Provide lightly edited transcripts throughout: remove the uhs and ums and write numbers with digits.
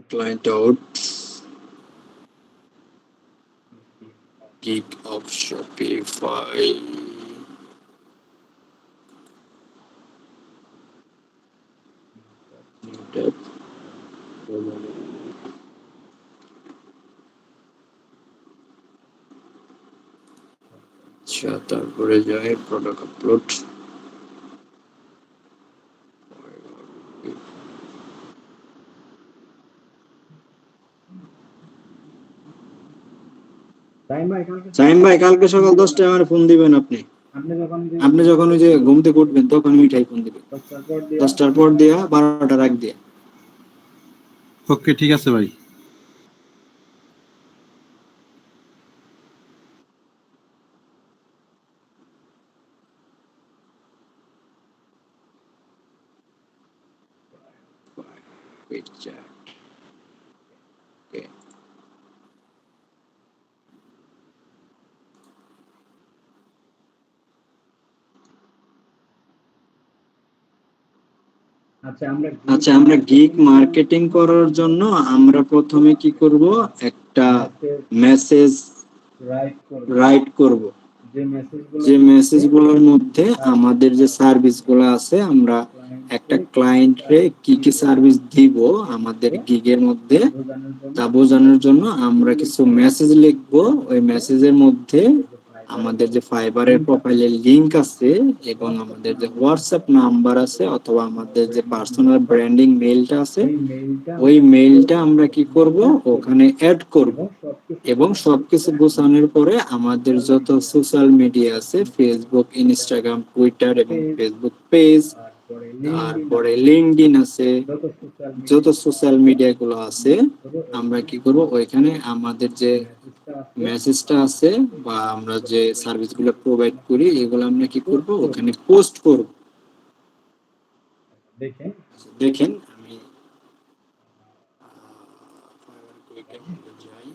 client out, gig of Shopify. New tab. আচ্ছা, তারপরে যায় প্রোডাক্ট আপলোড। সাইম ভাই কালকে সকাল 10টায় আমার ফোন দিবেন আপনি যখন ওই যে ঘুম থেকে উঠবেন তখন মিঠাই ফোন দিবেন 10টার পর দিয়া 12টার আগ দিয়া। ওকে ঠিক আছে ভাই। আচ্ছা, আমরা গিগ মার্কেটিং করার জন্য আমরা প্রথমে কি করব, একটা মেসেজ রাইট করব, যে মেসেজগুলোর মধ্যে আমাদের যে সার্ভিসগুলো আছে, আমরা একটা ক্লায়েন্টরে কি কি সার্ভিস দিব আমাদের গিগের মধ্যে তা বোঝানোর জন্য আমরা কিছু মেসেজ লিখবো। ওই মেসেজের মধ্যে আমাদের যে ফাইবারের প্রোফাইলের লিংক আছে এবং আমাদের যে হোয়াটসঅ্যাপ নাম্বার আছে অথবা আমাদের যে পার্সোনাল ব্র্যান্ডিং মেইলটা আছে, ওই মেইলটা আমরা কি করব, ওখানে অ্যাড করব। এবং সবকিছু গোছানোর পরে আমাদের যত সোশ্যাল মিডিয়া আছে, ফেসবুক, ইনস্টাগ্রাম, টুইটার এবং ফেসবুক পেজ, তারপরে লিঙ্কডইন আছে, যত সোশ্যাল মিডিয়া গুলো আছে, আমরা কি করব, ওইখানে আমাদের যে মেসেজটা আছে বা আমরা যে সার্ভিস গুলো প্রোভাইড করি এগুলো আমরা কি করব, ওখানে পোস্ট করব। দেখেন আমি যাই।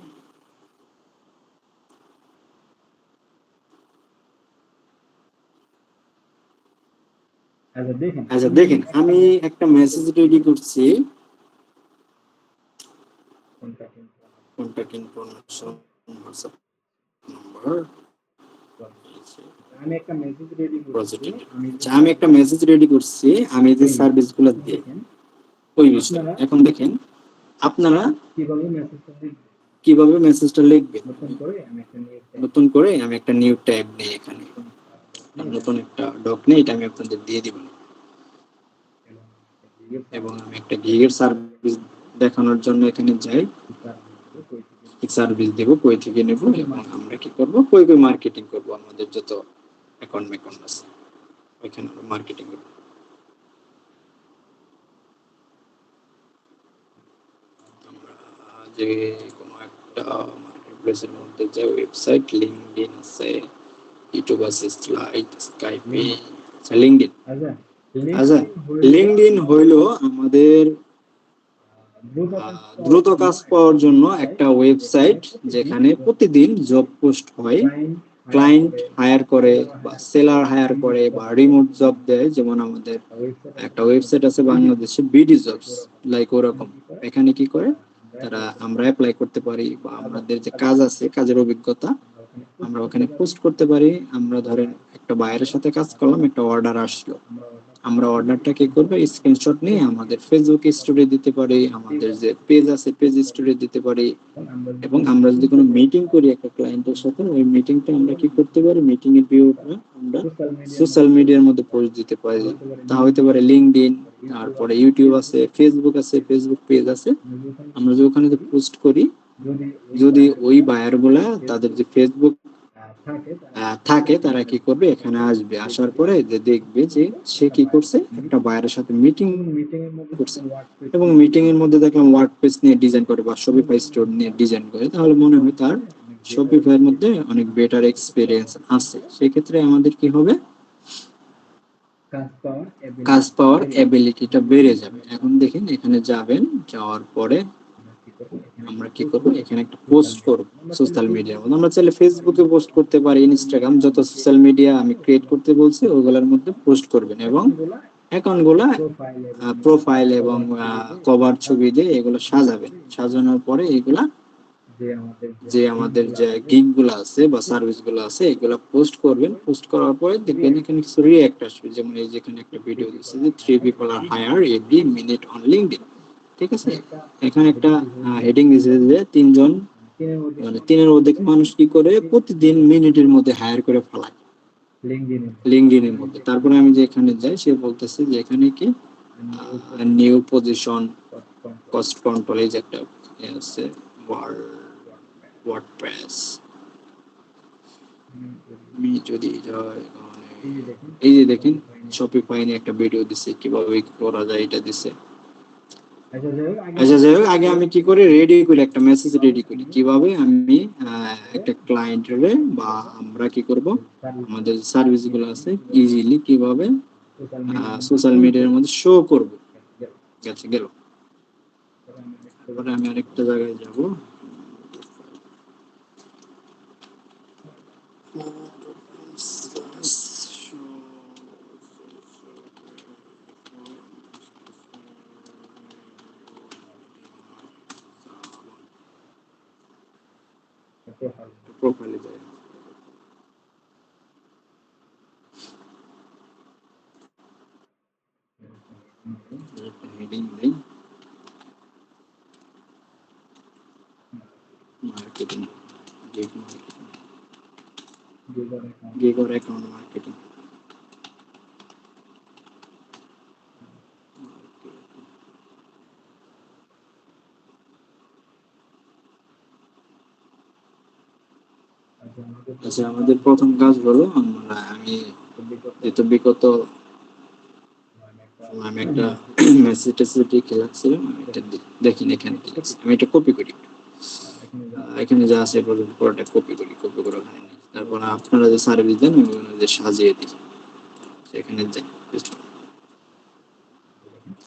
আচ্ছা দেখেন, আমি একটা মেসেজ রেডি করছি। Contact information, WhatsApp number. আমি একটা মেসেজ রেডি করছি, আমি যে সার্ভিসগুলো দিই ওই বিষয়ে। এখন দেখেন আপনারা কিভাবে মেসেজটা লিখবেন। নতুন করে আমি একটা নিউ ট্যাব নেই, এখানে নতুন একটা ডক নেই, এটা আমি আপনাদের দিয়ে দিব এবং আমি একটা গিগের সার্ভিস দেখানোর জন্য এখানে যাই, সার্ভিস দেব, কই থেকে নেব এবং আমরা কি করব, কই মার্কেটিং করব, আমাদের যত অ্যাকাউন্ট আছে ওইখানে মার্কেটিং করব। আমরা যে কোনো একটা মার্কেটপ্লেসের মধ্যে যে ওয়েবসাইট, লিঙ্কডইন আছে, ইউটিউব আছে, স্লাইড, স্কাইপে, লিঙ্কডইন। আচ্ছা, লিঙ্কডইন হইলো আমাদের দ্রুত কাজ পাওয়ার জন্য একটা ওয়েবসাইট, যেখানে প্রতিদিন জব পোস্ট হয়, ক্লায়েন্ট হায়ার করে বা সেলার হায়ার করে বা রিমোট জব দেয়। যেমন আমাদের একটা ওয়েবসাইট আছে বাংলাদেশে, বিডি জবস, লাইক ওরকম। এখানে কি করে তারা, আমরা অ্যাপ্লাই করতে পারি বা আমাদের যে কাজ আছে, কাজের অভিজ্ঞতা আমরা ওখানে পোস্ট করতে পারি। আমরা ধরেন একটা বায়ারের সাথে কাজ করলাম, একটা অর্ডার আসলো, আমরা অর্ডারটা কি করবো, স্ক্রিনশট নিয়ে আমাদের ফেসবুক স্টোরি দিতে পারি, আমাদের যে পেজ আছে পেজ স্টোরি দিতে পারি। এবং আমরা যদি কোনো মিটিং করি একটা ক্লায়েন্টের সাথে, ওই মিটিংটা আমরা কি করতে পারি, মিটিং এর ভিউটা আমরা সোশ্যাল মিডিয়ার মধ্যে পোস্ট দিতে পারি। তা হইতে পারে লিঙ্কডইন, তারপরে ইউটিউব আছে, ফেসবুক আছে, ফেসবুক পেজ আছে। আমরা যে ওখানে পোস্ট করি, যদি ওই বায়ার গুলা তাদের যে ফেসবুক থাকে, তারা কি করবে, এখানে আসবে, আসার পরে যে দেখবে যে সে কি করছে, একটা বায়ারের সাথে মিটিং করছে এবং মিটিং এর মধ্যে দেখলাম ওয়ার্ডপ্রেস নিয়ে ডিজাইন করে বা শপিফাই স্টোর নিয়ে ডিজাইন করে, তাহলে মনে হয় তার শপিফাই এর মধ্যে অনেক বেটার এক্সপেরিয়েন্স আছে। সেই ক্ষেত্রে আমাদের কি হবে, কাজ পাওয়ার এবিলিটিটা বেড়ে যাবে। এখন দেখেন এখানে যাবেন, যাওয়ার পরে আমরা কি করব, এখানে একটা পোস্ট করব সোশ্যাল মিডিয়ার মধ্যে। আমরা চাইলে ফেসবুকে পোস্ট করতে পারি, ইনস্টাগ্রাম, যত সোশ্যাল মিডিয়া আমি ক্রিয়েট করতে বলছি ওইগুলোর মধ্যে পোস্ট করবেন এবং অ্যাকাউন্টগুলো প্রোফাইল এবং কভার ছবি দিয়ে এগুলো সাজাবেন। সাজানোর পরে এগুলা যে আমাদের যে গিগ গুলো আছে বা সার্ভিস গুলো আছে এগুলা পোস্ট করবেন। পোস্ট করার পরে দেখবেন এখানে কিছু রিঅ্যাক্ট আসবে, যেমন এই যেখানে একটা ভিডিও দিচ্ছে যে 3 people are hired every minute on LinkedIn, ঠিক আছে। এখানে একটা হেডিং দিচ্ছে যে তিনজন মানে তিনের অধিক মানুষ কি করে প্রতিদিন মিনিটের মধ্যে হায়ার করে ফেলায় লিঙ্কডইনের মধ্যে। তারপরে আমি যে এখানে যাই, সে বলতেছে যে এখানে কি নিউ পজিশন কস্ট কন্ট্রোল, এই যে একটা আছে ওয়ার্ডপ্রেস। আমি যদি যাই এই যে দেখেন শপিফাই নিয়ে একটা ভিডিও দিছে কিভাবে করা যায়, এটা দিছে। আচ্ছা যাই হোক, আগে আমি কি করে রেডি করি, একটা মেসেজ রেডি করি কিভাবে আমি একটা ক্লায়েন্টের বা আমরা কি করব আমাদের সার্ভিস গুলো আছে ইজিলি কিভাবে সোশ্যাল মিডিয়ার মধ্যে শো করব। গেছে গেল। তারপরে আমি আরেকটা জায়গায় যাব, প্রোফাইলে যাই। হেডিং দেই marketing, gig or account marketing। আচ্ছা আমাদের প্রথম কাজ হলো আমি যেহেতু বিগত আমি একটা মেসেজ লিখে রাখছিলাম, আমি এটা দেখিনি এখানে কি আছে, আমি এটা কপি করি। এখানে যা আছে পুরোটা কপি করি, কপি করে ওখানে নিই। তারপর আপনারা যে সার্ভিস দেন আমি যে সাজিয়ে দিই সেখানে যাই।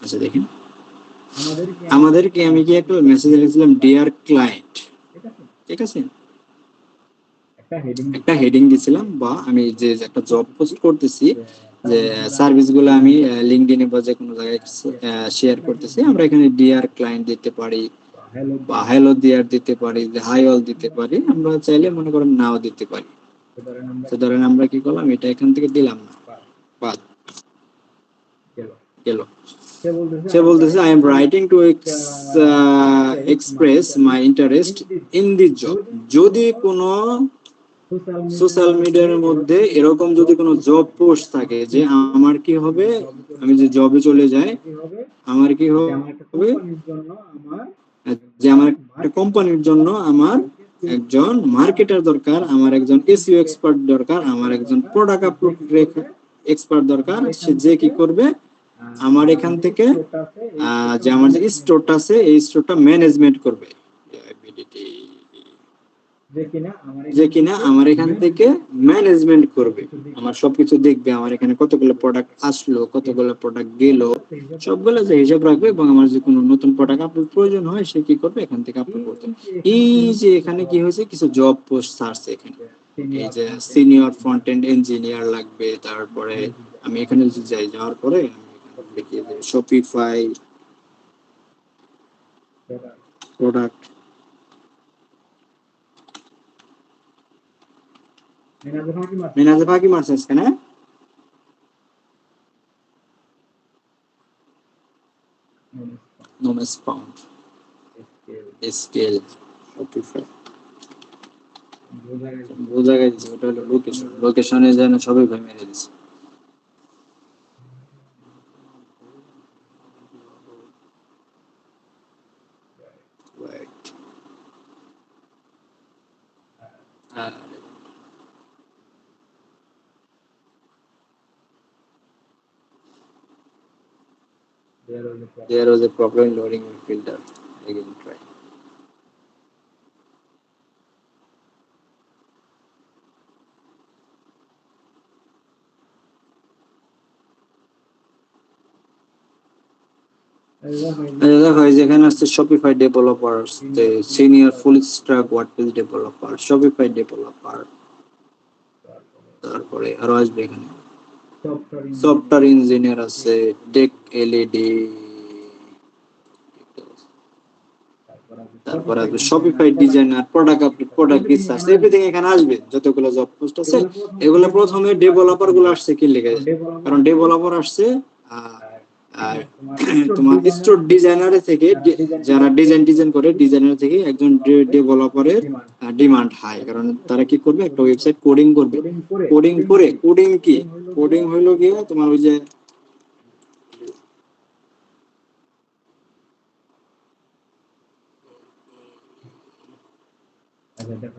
আচ্ছা দেখেন আমাদেরকে আমি কি একটা মেসেজ লিখেছিলাম ডিয়ার ক্লায়েন্ট, ঠিক আছে। একটা হেডিং দিছিলাম বা আমি যে একটা জব পোস্ট করতেছি যে সার্ভিস গুলো আমি লিঙ্কডইনে বা যে কোনো জায়গায় শেয়ার করতেছি, আমরা এখানে ডিয়ার ক্লায়েন্ট দিতে পারি বা হ্যালো ডিয়ার দিতে পারি, যে হাই অল দিতে পারি। আমরা চাইলে মনে করেন নাও দিতে পারি। তো ধরেন আমরা কি করলাম, এটা এখান থেকে দিলাম না, বাদ গেল। সে বলতেছে I am writing to express my interest in this job. যদি কোনো সোশ্যাল মিডিয়ার মধ্যে এরকম যদি কোনো জব পোস্ট থাকে যে আমার কি হবে, আমি যে জবে চলে যাই আমার কি হবে, যে আমার একটা কোম্পানির জন্য আমার একজন মার্কেটার দরকার, আমার একজন এসইও এক্সপার্ট দরকার, আমার একজন প্রোডাক্ট আপলোড এক্সপার্ট দরকার, সে যে কি করবে আমার এখান থেকে যে আমার যে স্টোরটা আছে এই স্টোরটা ম্যানেজমেন্ট করবে, যে কিনা আমার এখান থেকে ম্যানেজমেন্ট করবে, আমার সবকিছু দেখবে, আমার এখানে কতগুলো প্রোডাক্ট আসলো, কতগুলো প্রোডাক্ট গেল, সবগুলো যে হিসাব রাখবে, এবং আমার যে কোনো নতুন প্রোডাক্ট আপলোড প্রয়োজন হয় সে কি করবে এখান থেকে আপলোড করতে। এই যে এখানে কি হয়েছে কিছু জব পোস্ট আসছে এখানে, এই যে সিনিয়র ফ্রন্ট এন্ড ইঞ্জিনিয়ার লাগবে। তারপরে আমি এখানে যাই, যাওয়ার পরে আমি দেখি যে শপিফাই প্রোডাক্ট মেনাজে ফাঁকি মারছিস কেন? নোমেস পাউন্ড স্কেল শপিফাই বোঝা গেছে, ওটা হলো লোকেশন। লোকেশনে যেন সবাই ভাই মেরে দিচ্ছে। There was a problem loading my filter. Again, try. দেখো যেখানে আছে Shopify developer, senior full stack WordPress developer, Shopify developer, তারপরে আরো আসবে এখানে সফটওয়্যার ইঞ্জিনিয়ার আছে, টেক এলইডি, তারপর আসবে Shopify designer, product update, product research, everything এখানে আসবে। যতগুলো জব পোস্ট আছে এগুলো প্রথমে ডেভেলপার গুলো আসছে কি লিখে, কারণ ডেভেলপার আসছে আর তোমার স্টোর ডিজাইনার থেকে, যারা ডিজাইন করে ডিজাইনার থেকে একজন ডেভেলপারের ডিমান্ড হাই, কারণ তারা কি করবে, একটা ওয়েবসাইট কোডিং করবে। কোডিং কি, কোডিং হইলো গিয়ে তোমার ওই যে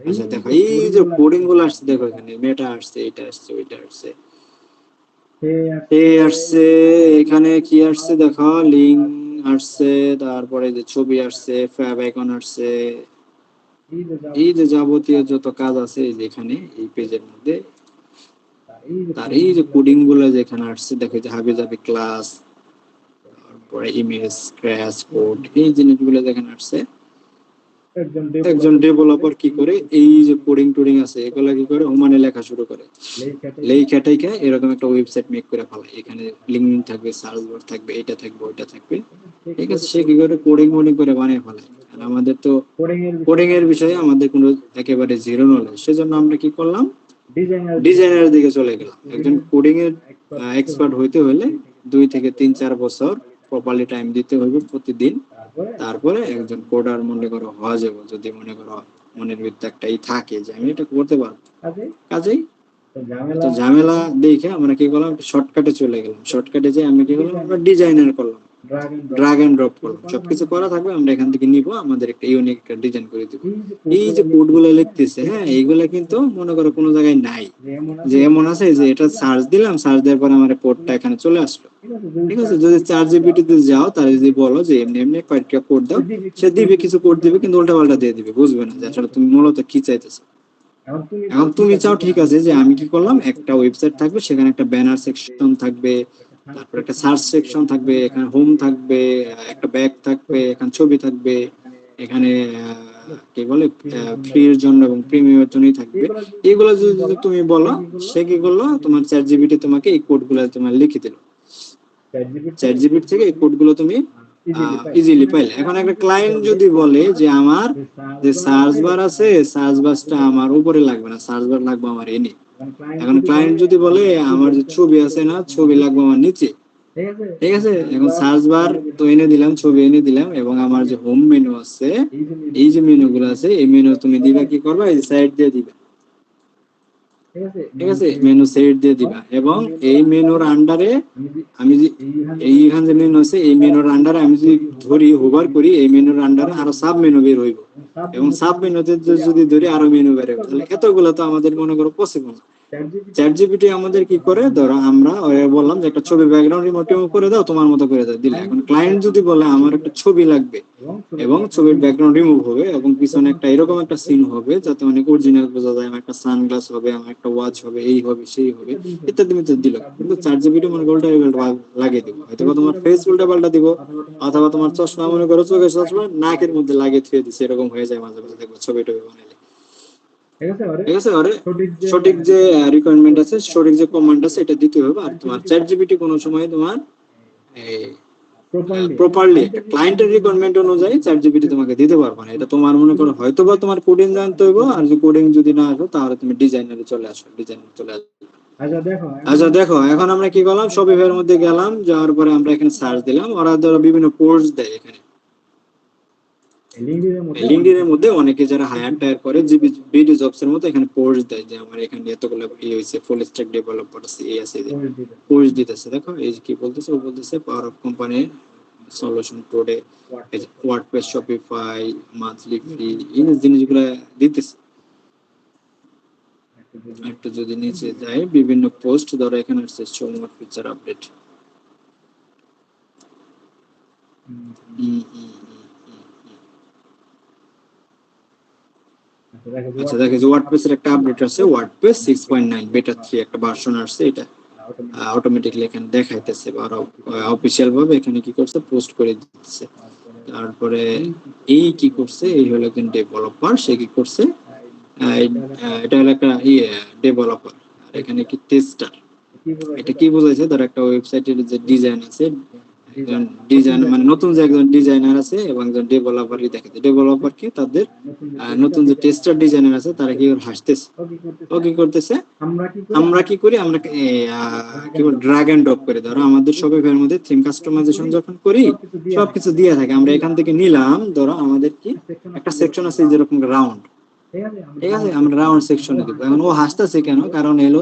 আচ্ছা দেখো এই যে কোডিং গুলো আসছে, দেখো এখানে মেটা আসছে, এটা আসছে, ওইটা আসছে, আসছে, এখানে কি আসছে দেখো, লিঙ্ক আসছে, তারপরে যে ছবি আসছে, ফ্যাব আইকন আসছে, এই যে যাবতীয় যত কাজ আছে এই যে এখানে এই পেজের মধ্যে, তার এই যে কোডিং গুলো যেখানে আসছে, দেখো যে হাবিজাবি ক্লাস, তারপরে ইমেজ ক্র্যাশ কোড, এই জিনিসগুলো যেখানে আসছে, একজন ডেভেলপার কি করে, এই যে কোডিং টোডিং আছে এগুলা কি করে হুমানে লেখা শুরু করে, লেখা টাইকা এরকম একটা ওয়েবসাইট মেক করে ফেলে। এখানে লিঙ্ক থাকবে, সার্চ বার থাকবে, এটা থাকবে, ওইটা থাকবে, ঠিক আছে। সে কি করে কোডিং মোডিং করে বানিয়ে ফেলে। আর আমাদের তো কোডিং এর বিষয়ে আমাদের কোনো একেবারে জিরো নলেজ, সেজন্য আমরা কি করলাম, ডিজাইনার দিকে চলে গেলাম। একজন কোডিং এর এক্সপার্ট হইতে হলে 2 থেকে 3-4 বছর প্রপারলি টাইম দিতে হবে প্রতিদিন, তারপরে একজন কোডার মনে করো হওয়া যাবে। যদি মনে করো মনের ভিতরে একটাই থাকে যে আমি এটা করতে পারবো, কাজেই তো ঝামেলা দেখে আমরা কি করলাম, শর্টকাটে চলে গেলাম। শর্টকাটে যে আমি কি করলাম, আমরা ডিজাইনার করলাম, ড্রাগ এন্ড ড্রপ করলাম, সবকিছু করা থাকবে, আমরা এখান থেকে নিব, আমাদের একটা ইউনিক একটা ডিজাইন করে দিব। এই যে কোড গুলো লিখতেছে, হ্যাঁ এইগুলা কিন্তু মনে করো কোনো জায়গায় নাই, যে এমন আছে যে এটা সার্চ দিলাম, সার্চ দেওয়ার পর আমার কোডটা এখানে চলে আসলো, ঠিক আছে। যদি চ্যাটজিপিটি তে যাও, তার যদি বলো যে এমনি এমনি কয়েকটা কোড দাও, সে দিবে, কিছু কোড দিবে, কিন্তু উল্টা পাল্টা দিয়ে দিবে, বুঝবে না যে আসলে তুমি মূলত কি চাইতেছো। এখন তুমি চাও ঠিক আছে যে আমি কি করলাম, একটা ওয়েবসাইট থাকবে, সেখানে একটা ব্যানার সেকশন থাকবে, তারপর একটা সার্চ সেকশন থাকবে, এখানে হোম থাকবে, একটা ব্যাগ থাকবে, এখানে ছবি থাকবে, এখানে কি বলে ফ্রির জন্য এবং প্রিমিয়ামের জন্যই থাকবে। এগুলো যদি তুমি বলো, সে কি করলো, তোমার চ্যাটজিপিটি তোমাকে এই কোডগুলো তোমার লিখে দিল। চ্যাটজিপিটি থেকে এই কোডগুলো তুমি ইজিলি পাইলে। এখন একটা ক্লায়েন্ট যদি বলে যে আমার যে সার্চ বার আছে, সার্চ বারটা আমার উপরে লাগবে না, সার্চ বার লাগবে আমার এনে। এখন ক্লায়েন্ট যদি বলে আমার যে ছবি আছে না, ছবি লাগবে আমার নিচে, ঠিক আছে। এখন সার্চ বার তো এনে দিলাম, ছবি এনে দিলাম, এবং আমার যে হোম মেনু আছে, এই যে মেনু গুলো আছে, এই মেনু তুমি দিবা কি করবা, এই সাইড দিয়ে দিবা, ঠিক আছে, মেনু সেট দিয়ে দিবা। এবং এই মেনুর আন্ডারে আমি যে এইখান যে মেনু আছে, এই মেনুর আন্ডারে আমি যদি ধরি, হোভার করি, এই মেনুর আন্ডারে আরো সাব মেনু বের হইব, এবং সাব মেনুতে যদি ধরি আরো মেনু বের হবে। তাহলে এতগুলো তো আমাদের মনে করো পসিবল না। চ্যাটজিপিটি আমাদের কি করে, ধরো আমরা বললাম যে একটা ছবি ব্যাকগ্রাউন্ড রিমুভ করে দাও, তোমার মতো করে দাও, দিলে। এখন ক্লায়েন্ট যদি বলে আমার একটা ছবি লাগবে, এবং ছবির ব্যাকগ্রাউন্ড রিমুভ হবে, এবং পিছনে একটা এরকম একটা সিন হবে যাতে অনেক অরিজিনাল বোঝা যায়, আমার একটা সানগ্লাস হবে, আমার একটা ওয়াচ হবে, এই হবে সেই হবে ইত্যাদি ইত্যাদি দিল। কিন্তু চ্যাটজিপিটি মনে করো উল্টা লাগিয়ে দিব, হয়তো তোমার ফেস উল্টা পাল্টা দিব, অথবা তোমার চশমা মনে করো চোখের চশমা নাকের মধ্যে লাগিয়ে থুয়ে দিচ্ছে, এরকম হয়ে যায় মাঝে মাঝে, দেখবো ছবি টবি বানাইলে, ঠিক আছে। আরে সঠিক যে রিকোয়ারমেন্ট আছে, সঠিক যে কমান্ড আছে, এটা দিতে হবে। আর তোমার চ্যাটজিপিটি কোনো সময় তোমার প্রপারলি একটা ক্লায়েন্টের রিকোয়ারমেন্ট অনুযায়ী চ্যাটজিপিটি তোমাকে দিতে পারবে না। এটা তোমার মনে করো হয়তোবা তোমার কোডিং জানতে হবে, আর যে কোডিং যদি না আসো তাহলে তুমি ডিজাইনারে চলে আসো, ডিজাইনারে চলে আসো। আচ্ছা দেখো, এখন আমরা কি করলাম, শপিফাই এর মধ্যে গেলাম, যাওয়ার পরে আমরা এখানে সার্চ দিলাম, ওরা ধরো বিভিন্ন পোস্ট দেয়। এখানে লিঙ্কডইনের মধ্যে অনেকে যারা হায়ার টায়ার করে, যে ভিডিও জবস এর মতো এখানে পোস্ট দেয় যে আমার এখানে এতগুলো হইছে, ফুল স্ট্যাক ডেভেলপার আছে, এই আছে, পোস্ট দিতেছে। দেখো এই কি বলতেছে, ও বলতেছে power of company solution today, WordPress, Shopify, monthly free, এই জিনিসগুলো দিতেছে। একটু যদি নিচে যাই, বিভিন্ন পোস্ট ধরো এখানে আছে, শো মোর ফিচার আপডেট, আচ্ছা দেখো যে ওয়ার্ডপ্রেস এর একটা আপডেট আছে, ওয়ার্ডপ্রেস 6.9 বেটা 3 একটা ভার্সন আসছে, এটা অটোমেটিক্যালি এখানে দেখাইতেছে, বা অফিশিয়াল ভাবে এখানে কি করছে, পোস্ট করে দিতেছে। তারপরে এই কি করছে, এই হলো একজন ডেভেলপার, সে কি করছে, এটা হলো একটা ডেভেলপার, আর এখানে কি টেস্টার, এটা কি বোঝাইছে, ধর একটা ওয়েবসাইটের যে ডিজাইন আছে, একজন ডিজাইন মানে নতুন যে একজন ডিজাইনার আছে এবং একজন ডেভেলপার কি দেখে, ডেভেলপার কি তাদের নতুন যে টেস্টার ডিজাইনার আছে তারা কি করে হাসতেছে, ও কি করতেছে, আমরা কি করি, আমরা কি বল ড্র্যাগ এন্ড ড্রপ করে, ধরো আমাদের শপিফাইয়ের মধ্যে থিম কাস্টমাইজেশন যখন করি সবকিছু দিয়ে থাকে, আমরা এখান থেকে নিলাম, ধরো আমাদের কি একটা সেকশন আছে যেরকম রাউন্ড, ঠিক আছে, আমরা রাউন্ড সেকশনে দিব। এখন ও হাসতেছে কেন, কারণ এলো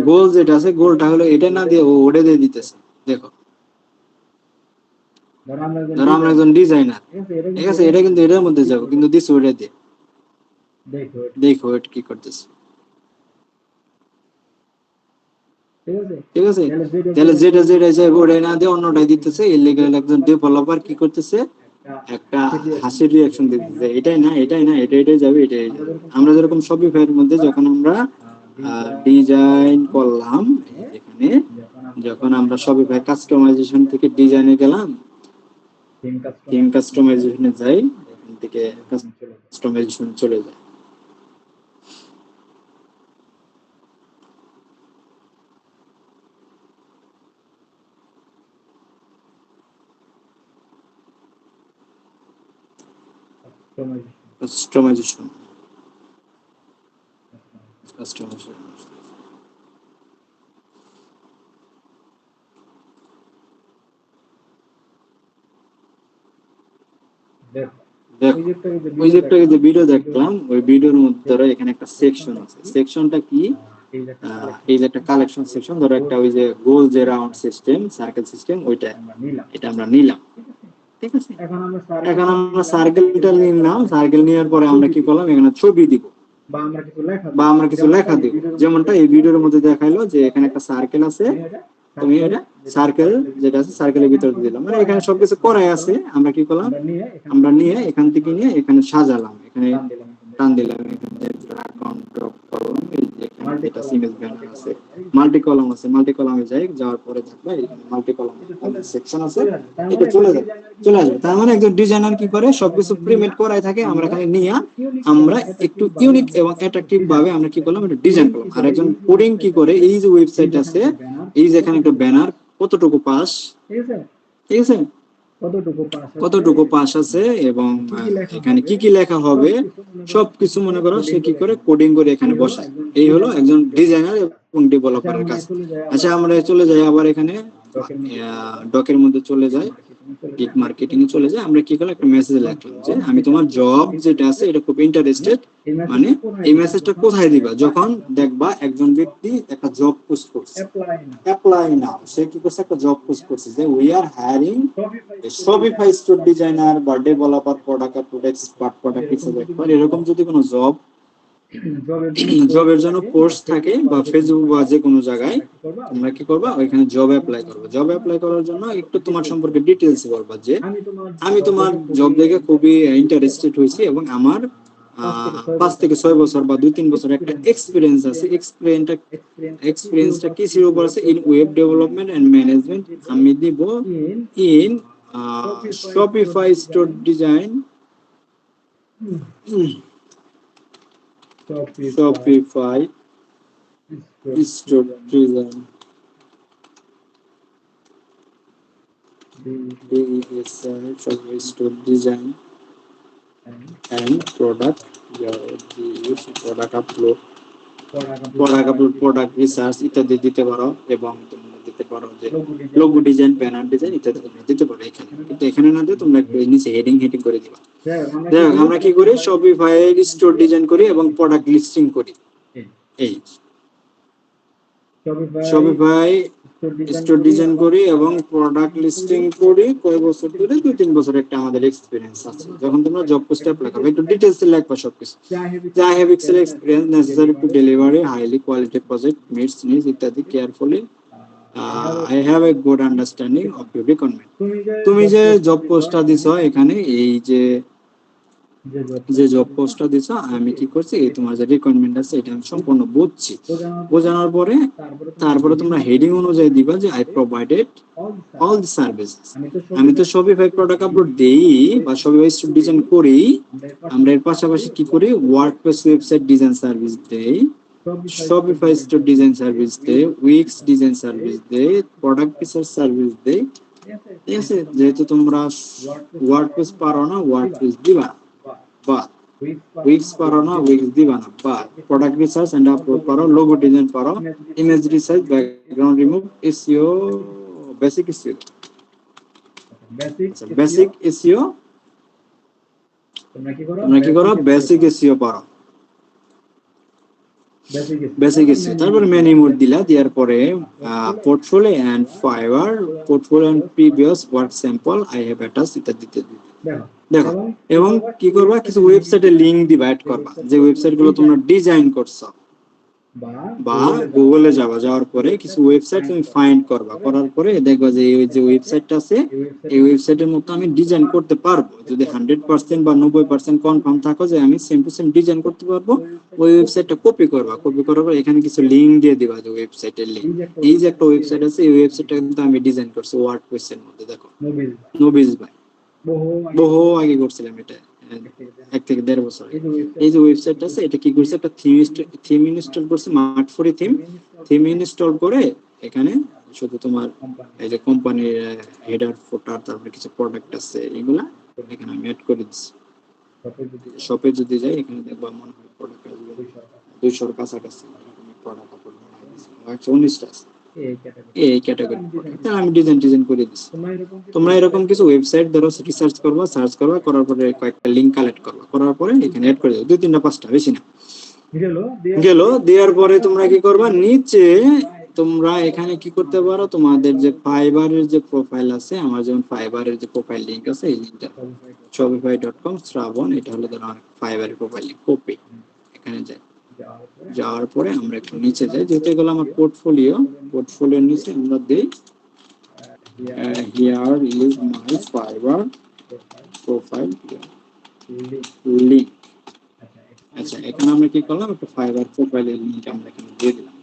গোল যেটা আছে গোলটা হলো এটা না দিয়ে ও ওটা দিয়ে দিতেছে। দেখো ধরো আমরা একজন ডিজাইনার, ঠিক আছে, এটা কিন্তু এটার মধ্যে যাবো কিন্তু দিস ওটা দিয়ে, দেখো এটা কি করতেছে, ঠিক আছে, তাহলে যেটা যেটা যাবে ওটাই না দিয়ে অন্যটাই দিতেছে, এর লেগে একজন ডেভেলপার কি করতেছে, একটা হাসির রিয়াকশন দিতেছে, এটাই না এটাই না এটা এটাই যাবে এটাই যাবে। আমরা যেরকম শপিফাইয়ের মধ্যে যখন আমরা ডিজাইন করলাম, এখানে যখন আমরা শপিফাই কাস্টমাইজেশন থেকে ডিজাইনে গেলাম, থিম কাস্টমাইজেশনে যাই, এখান থেকে কাস্টমাইজেশন চলে যায়, কাস্টমাইজেশন কাস্টমাইজেশন ওই যে একটা যে ভিডিও দেখলাম, ওই ভিডিওর মধ্যে ধরো এখানে একটা সেকশন আছে, সেকশনটা কি, এই যে একটা কালেকশন সেকশন, ধরো একটা ওই যে গোল যে রাউন্ড সিস্টেম সার্কেল সিস্টেম ওইটা, এটা আমরা নিলাম, ঠিক আছে। এখন আমরা সার্কেলটা নিলাম, সার্কেল নেওয়ার পরে আমরা কি করলাম, এখানে ছবি দিব বা আমরা কিছু লেখা দিব, যেমনটা এই ভিডিওর মধ্যে দেখাইলো যে এখানে একটা সার্কেল আছে, তুমি এটা সার্কেল যেটা আছে সার্কেলের ভিতরে দিলাম, মানে এখানে সবকিছু করাই আছে, আমরা কি করলাম, আমরা নিয়ে এখান থেকে নিয়ে এখানে সাজালাম, এখানে টান দিলাম, এখানে ড্র্যাগ অন ড্রপ করলাম, এই যে এখানে এটা সিমেজ ব্যানার আছে, মাল্টি কলাম আছে, মাল্টি কলামে যাওয়ার পরে দেখবা এখানে মাল্টি কলাম সেকশন আছে, এটা চলে আসবে। তার মানে একজন ডিজাইনার কি করে সবকিছু প্রিমেড করাই থাকে, আমরা এখানে নিয়ে আমরা একটু ইউনিক এবং অ্যাট্রাকটিভ ভাবে আমরা কি করলাম, এটা ডিজাইন করলাম। আর একজন কোডিং কি করে, এই যে ওয়েবসাইট আছে, এই যে এখানে একটা ব্যানার কতটুকু পাস, ঠিক আছে, কতটুকু পাস আছে এবং এখানে কি কি লেখা হবে সবকিছু মনে করো সে কি করে কোডিং করে এখানে বসায়, এই হলো একজন ডিজাইনার এবং ডেভেলপারের কাজ। আচ্ছা আমরা চলে যাই আবার এখানে ডকের মধ্যে চলে যাই, গিগ মার্কেটিং এ চলে যায়, আমরা কি করলাম একটা মেসেজ লিখলাম যে আমি তোমার জব যেটা আছে এটা খুব ইন্টারেস্টেড, মানে এই মেসেজটা কোথায় দিবা, যখন দেখবা একজন ব্যক্তি একটা জব পোস্ট করছে, অ্যাপ্লাই নাও, সে কি করছে একটা জব পোস্ট করছে যে we are hiring a Shopify store designer বা developer product expert product expert, এরকম যদি কোনো জবের জন্য পোস্ট থাকে বা ফেসবুক বা যে কোনো জায়গায়, তোমরা কি করবা ওইখানে জব অ্যাপ্লাই করবে, জব অ্যাপ্লাই করার জন্য একটু তোমার সম্পর্কে ডিটেইলস বলবা যে আমি তোমার জব দেখে খুবই ইন্টারেস্টেড হয়েছি এবং আমার 5 থেকে 6 বছর বা 2-3 বছর একটা এক্সপিরিয়েন্স আছে, এক্সপিরিয়েন্সটা কি ছিল বলছে in web development and management, আমি দিব in Shopify store design, Shopify Store Design, Shopify Store Design and product upload, product research ইত্যাদি দিতে পারো, এবং তোমরা দিতে পারো যে লোগো ডিজাইন, ব্যানার ডিজাইন ইত্যাদি তোমরা দিতে পারো এখানে, কিন্তু এখানে না দিয়ে তোমরা নিচে হেডিং করে দিবা। দেখো আমরা কি করি, শপিফাই স্টোর ডিজাইন করি এবং প্রোডাক্ট লিস্টিং করি, এই শপিফাই স্টোর ডিজাইন করি এবং প্রোডাক্ট লিস্টিং করি, কয় বছর ধরে 2-3 বছর একটা আমাদের এক্সপেরিয়েন্স আছে। যখন তোমরা জব পোস্টে অ্যাপ্লাই করবে একটু ডিটেইলস লিখবা সবকিছু, I have excel experience necessary to deliver a highly quality project meets needs ইত্যাদি carefully, I have a good understanding of your requirement। তুমি যে জব পোস্টটা দিছো এখানে, এই যে জব পোস্টটা দিছো, আমি কি করছি এই তোমার যে রিকোয়ারমেন্ট আছে এটা আমি সম্পূর্ণ বুঝছি, বোঝানোর পরে তারপরে তোমরা হেডিং অনুযায়ী দিবা যে I provided all the services. আমি তো শপিফাই প্রোডাক্ট আপলোড দেই বা শপিফাই স্টোর ডিজাইন করি, আমরা এর পাশাপাশি কি করি ওয়ার্ডপ্রেস ওয়েবসাইট ডিজাইন সার্ভিস দেই, শপিফাই স্টোর ডিজাইন সার্ভিস দেয়, উইক্স ডিজাইন সার্ভিস দেয়, প্রোডাক্ট পিসার সার্ভিস দেয়। ঠিক আছে, যেহেতু তোমরা ওয়ার্ডপ্রেস পারো না, ওয়ার্ডপ্রেস দিবা না, বা উইক্স পারো না, উইক্স দিবা না, বা প্রোডাক্ট রিসার্চ এন্ড আপলোড পারো, লোগো ডিজাইন পারো, image research, background remove, SEO, basic SEO. Basic SEO তোমরা কি করো, বেসিক এসইও পারো, বেসিক এসইও। তারপর মেনু মোড দিলা, দেওয়ার পরে portfolio and Fiverr, portfolio and previous work sample I have attached, এটা দিতে দিতে দেখো। এবং কি করবা, কিছু ওয়েবসাইটে লিংক দিবা, অ্যাড করবা, যে ওয়েবসাইট গুলো তোমরা ডিজাইন করছো, বা গুগলে যাওয়ার পরে কিছু ওয়েবসাইট তুমি ফাইন্ড করবা, করার পরে দেখবা যে এই যে ওয়েবসাইটটা আছে, এই ওয়েবসাইটের মতো আমি ডিজাইন করতে পারবো। যদি 100% বা 90% কনফার্ম থাকো যে আমি সেম টু সেম ডিজাইন করতে পারবো, ওই ওয়েবসাইটটা কপি করবা, কপি করার পর এখানে কিছু লিংক দিয়ে দিবা, যে ওয়েবসাইটের লিংক। এই যে একটা ওয়েবসাইট আছে, এই ওয়েবসাইটটা কিন্তু আমি ডিজাইন করছি ওয়ার্ডপ্রেসের মধ্যে। দেখো নবিজ ভাই, বহু আগে করছিলাম এটা, 1 থেকে 1.5 বছর। এই যে ওয়েবসাইটটা আছে, এটা কি করছে, একটা থিম ইনস্টল করছে, মার্টফরি থিম ইনস্টল করে এখানে শুধু তোমার এই যে কোম্পানির হেডার, ফুটার, তারপরে কিছু প্রোডাক্ট আছে, এগুলা এখানে আমি অ্যাড করে দিচ্ছি। শপে যদি যাই, এখানে দেখবা মনে হয় প্রোডাক্ট আসবে 200 এর কাছাকাছি প্রোডাক্ট আপলোড করা হয়েছে, 19টা আছে এই ক্যাটাগরি। তাহলে আমি ডিজাইন করে দিচ্ছি। তোমরা এরকম কিছু ওয়েবসাইট ধরো রিসার্চ করবা, সার্চ করবা, করার পরে কয়েকটা লিংক কালেক্ট করবা, করার পরে এখানে অ্যাড করে দাও, 2, 3টা 5টা, বেশি না। গেল, দেওয়ার পরে তোমরা কি করবা, নিচে তোমরা এখানে কি করতে পারো, তোমাদের যে ফাইবারের যে প্রোফাইল আছে, আমার যেমন ফাইবারের যে প্রোফাইল লিংক আছে, এই লিংকটা shopify.com শ্রাবণ, এটা হলো ধরো ফাইবারের প্রোফাইল লিংক, কপি। এখানে যাওয়ার পরে আমরা একটু নিচে যাই, যেহেতু এগুলো আমার পোর্টফোলিওর নিচে আমরা দেই here is my fiber profile link। আচ্ছা, এখানে আমরা কি করলাম, একটা ফাইবার প্রোফাইলের লিংক আমরা এখানে দিয়ে দিলাম,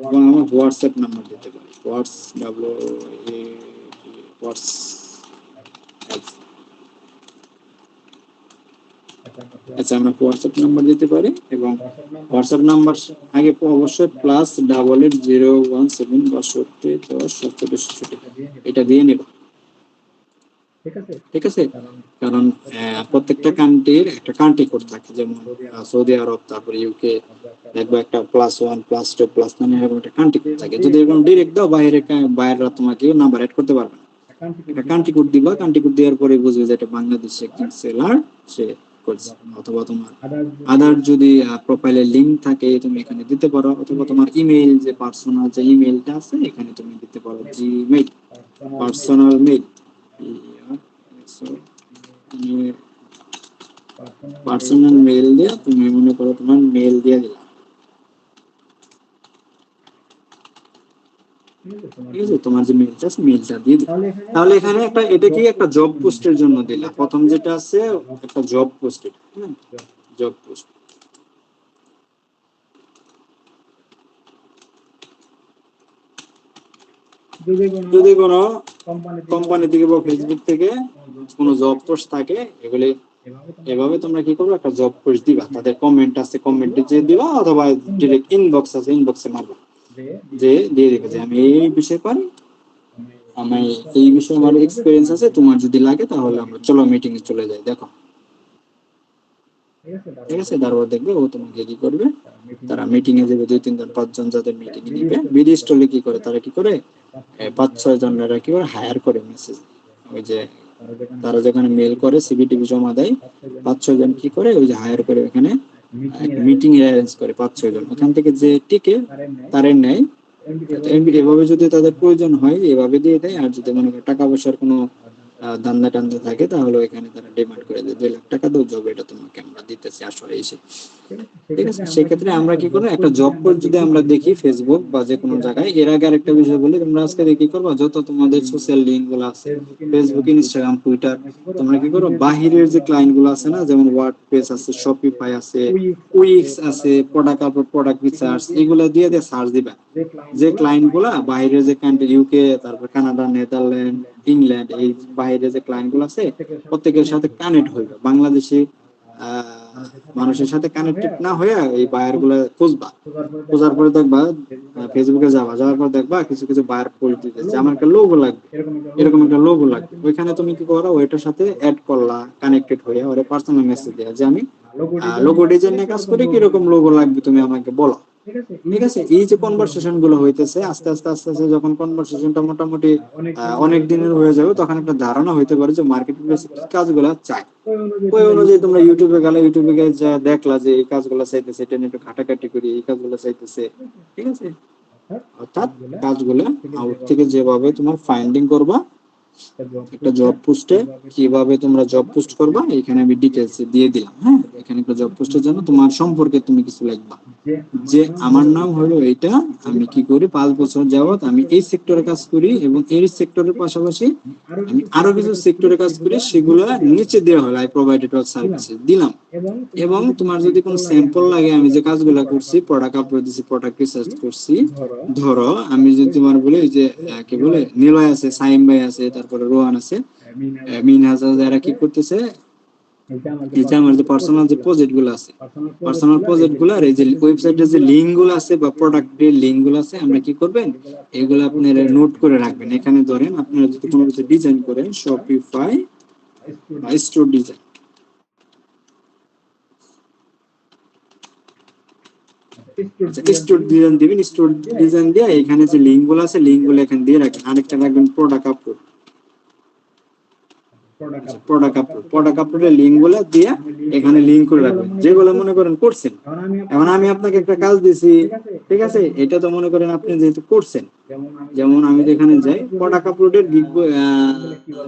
এবং আমার হোয়াটসঅ্যাপ নাম্বার দিতে পারি, আচ্ছা, আমরা হোয়াটসঅ্যাপ নাম্বার দিতে পারি, এবং হোয়াটসঅ্যাপ নাম্বার আগে অবশ্যই +8801721067 এটা দিয়ে নেব। ঠিক আছে, কারণ প্রত্যেকটা কান্ট্রির একটা কান্ট্রি কোড থাকে, যেমন সৌদি আরব, তারপরে ইউকে, দেখবো একটা +1 +2 +9 এরকম একটা কান্ট্রি কোড থাকে। যদি এরকম ডিরেক্ট দাও, বাইরেরা তোমাকে নাম্বার অ্যাড করতে পারবে না। একটা কান্ট্রি কোড দিবা, কান্ট্রি কোড দেওয়ার পরে বুঝবে যে এটা বাংলাদেশে একজন সেলার সে করছে। অথবা তোমার আদার যদি প্রোফাইলের লিংক থাকে, তুমি এখানে দিতে পারো, অথবা তোমার ইমেইল, যে পার্সোনাল যে ইমেইলটা আছে, এখানে তুমি দিতে পারো Gmail, personal mail, personal mail দিয়ে তুমি মনে করো তোমার মেইল দিয়ে দিলা। ঠিক আছে, তোমার যে মেইলটা আছে, মেইলটা দিয়ে দিলা। তাহলে এখানে একটা, এটা কি একটা জব পোস্টের জন্য দিলা, প্রথম যেটা আছে একটা জব পোস্টের, হ্যাঁ, জব পোস্ট। যদি কোনো কোম্পানি থেকে বা ফেসবুক থেকে কোনো জব পোস্ট থাকে, এভাবে তোমরা কি করবে, একটা জব পোস্ট দিবা, তাদের কমেন্ট আছে, কমেন্টে যে দিবা, অথবা ডিরেক্ট ইনবক্স আছে, ইনবক্সে মারবা, যে দিয়ে দিবে যে আমি এই বিষয়ে পারি, আমি এই বিষয়ে আমার এক্সপেরিয়েন্স আছে, তোমার যদি লাগে তাহলে আমরা চলো মিটিং এ চলে যাই। দেখো, ঠিক আছে, তারপর দেখবে ও তোমাকে কি করবে, তারা মিটিং এ যাবে, 2, 3 জন 5 জন যাদের মিটিং এ নিবে। বিডি স্টলে কি করে, তারা কি করে 5-6 জনেরা কি করে হায়ার করে, মেসেজ, ওই যে তারা যেখানে মেল করে, সিভিটিভি জমা দেয়, 5-6 জন কি করে, ওই যে হায়ার করে এখানে মিটিং অ্যারেঞ্জ করে, 5-6 জন ওখান থেকে যে টিকে তারে নেয়। এভাবে যদি তাদের প্রয়োজন হয়, এভাবে দিয়ে দেয়। আর যদি মনে করেন টাকা পয়সার কোনো ধান্দা টান্দা থাকে, তাহলে এখানে তারা ডিমান্ড করে দেয় 2 লাখ টাকা দাও, জব এটা তোমাকে আমরা দিতেছি, আসলে এসে। ঠিক আছে, সেক্ষেত্রে আমরা কি করবো, একটা জব পোস্ট যদি আমরা দেখি ফেসবুক বা যে কোনো জায়গায়, এর আগে আরেকটা বিষয় বলি, তোমরা আজকে কি করবো, যত তোমাদের সোশ্যাল লিঙ্ক গুলো আছে, ফেসবুক, ইনস্টাগ্রাম, টুইটার, তোমরা কি করো, বাহিরের যে ক্লায়েন্ট গুলো আছে না, যেমন ওয়ার্ডপ্রেস আছে, শপিফাই আছে, উইক্স আছে, প্রোডাক্ট রিসার্চ, এগুলো দিয়ে সার্চ দিবা, যে ক্লায়েন্ট গুলা বাইরের যে কান্ট্রি, ইউকে, তারপর কানাডা, নেদারল্যান্ড, ইংল্যান্ড, এই বাইরে যে ক্লায়েন্ট গুলো আছে, প্রত্যেকের সাথে কানেক্ট হইবে। বাংলাদেশে মানুষের সাথে কানেক্টেড না হয়ে এই বায়ার গুলা খুঁজবা, খোঁজার পরে দেখবা ফেসবুকে যাওয়ার পর দেখবা কিছু কিছু বায়ার পোস্ট দিতেছে আমার একটা লোগো লাগবে, এরকম একটা লোগো লাগবে। ওইখানে তুমি কি করো, ওইটার সাথে অ্যাড করলা, কানেক্টেড হয়ে ওরে পার্সোনাল মেসেজ দেয়া যে আমি লোগো ডিজাইন নিয়ে কাজ করি, কিরকম লোগো লাগবে তুমি আমাকে বলো। ঠিক আছে, এই যে কনভারসেশন গুলো হইতেছে আস্তে আস্তে আস্তে আস্তে যখন কনভারসেশনটা মোটামুটি অনেক দিনের হয়ে যাবে, তখন একটা ধারণা হইতে পারে যে মার্কেট প্লেসে কি কাজগুলা চাই। ওই অনুযায়ী তোমরা ইউটিউবে গেলে, ইউটিউবে গিয়ে যা দেখলা যে এই কাজগুলো চাইতেছে, এটা নিয়ে একটু ঘাটাঘাটি করি, এই কাজগুলো চাইতেছে। ঠিক আছে, অর্থাৎ কাজগুলো আউট থেকে যেভাবে তোমার ফাইন্ডিং করবা, একটা জব পোস্টে কিভাবে তোমরা জব পোস্ট করবা এখানে আমি ডিটেইলস দিয়ে দিলাম। হ্যাঁ, এখানে একটা জব পোস্টের জন্য তোমার সম্পর্কে তুমি কিছু লিখবা যে আমার নাম হলো এটা, আমি কি করি, 5 বছর যাবত আমি এই সেক্টরে কাজ করি এবং এই সেক্টরের পাশাপাশি আমি আরো কিছু সেক্টরে কাজ করি, সেগুলো নিচে দেওয়া হলো আই প্রোভাইডেড অল সার্ভিসেস দিলাম। এবং তোমার যদি কোনো স্যাম্পল লাগে, আমি যে কাজগুলো করছি, প্রোডাক্ট আপলোড দিছি, প্রোডাক্ট রিসার্চ করছি, ধরো আমি যদি তোমার বলি যে কি বলে নিলয় আছে, সাইম ভাই আছে, তারপরে রোহান আছে, মিনহাজ আছে, যারা কি করতেছে, এই যে আমার যে পার্সোনাল যে প্রজেক্ট গুলো আছে, পার্সোনাল প্রজেক্ট গুলো আর এই যে ওয়েবসাইটের যে লিঙ্ক গুলো আছে বা প্রোডাক্টের লিঙ্ক গুলো আছে, আমরা কি করবেন, এগুলো আপনারা নোট করে রাখবেন। এখানে ধরেন আপনারা যদি কোনো কিছু ডিজাইন করেন, Shopify store design, store design দিবেন, স্টোর ডিজাইন দিয়ে এখানে যে লিঙ্ক গুলো আছে, লিঙ্ক গুলো এখানে দিয়ে রাখবেন। আরেকটা রাখবেন প্রোডাক্ট আপলোড, প্রোডাক্ট আপলোডের লিঙ্ক গুলা দিয়ে এখানে লিঙ্ক করে রাখবেন, যেগুলো মনে করেন করছেন। এখন আমি আপনাকে একটা কাজ দিছি, ঠিক আছে, এটা তো মনে করেন আপনি যেহেতু করছেন, যেমন আমি এখানে যাই, প্রোডাক্ট আপলোডের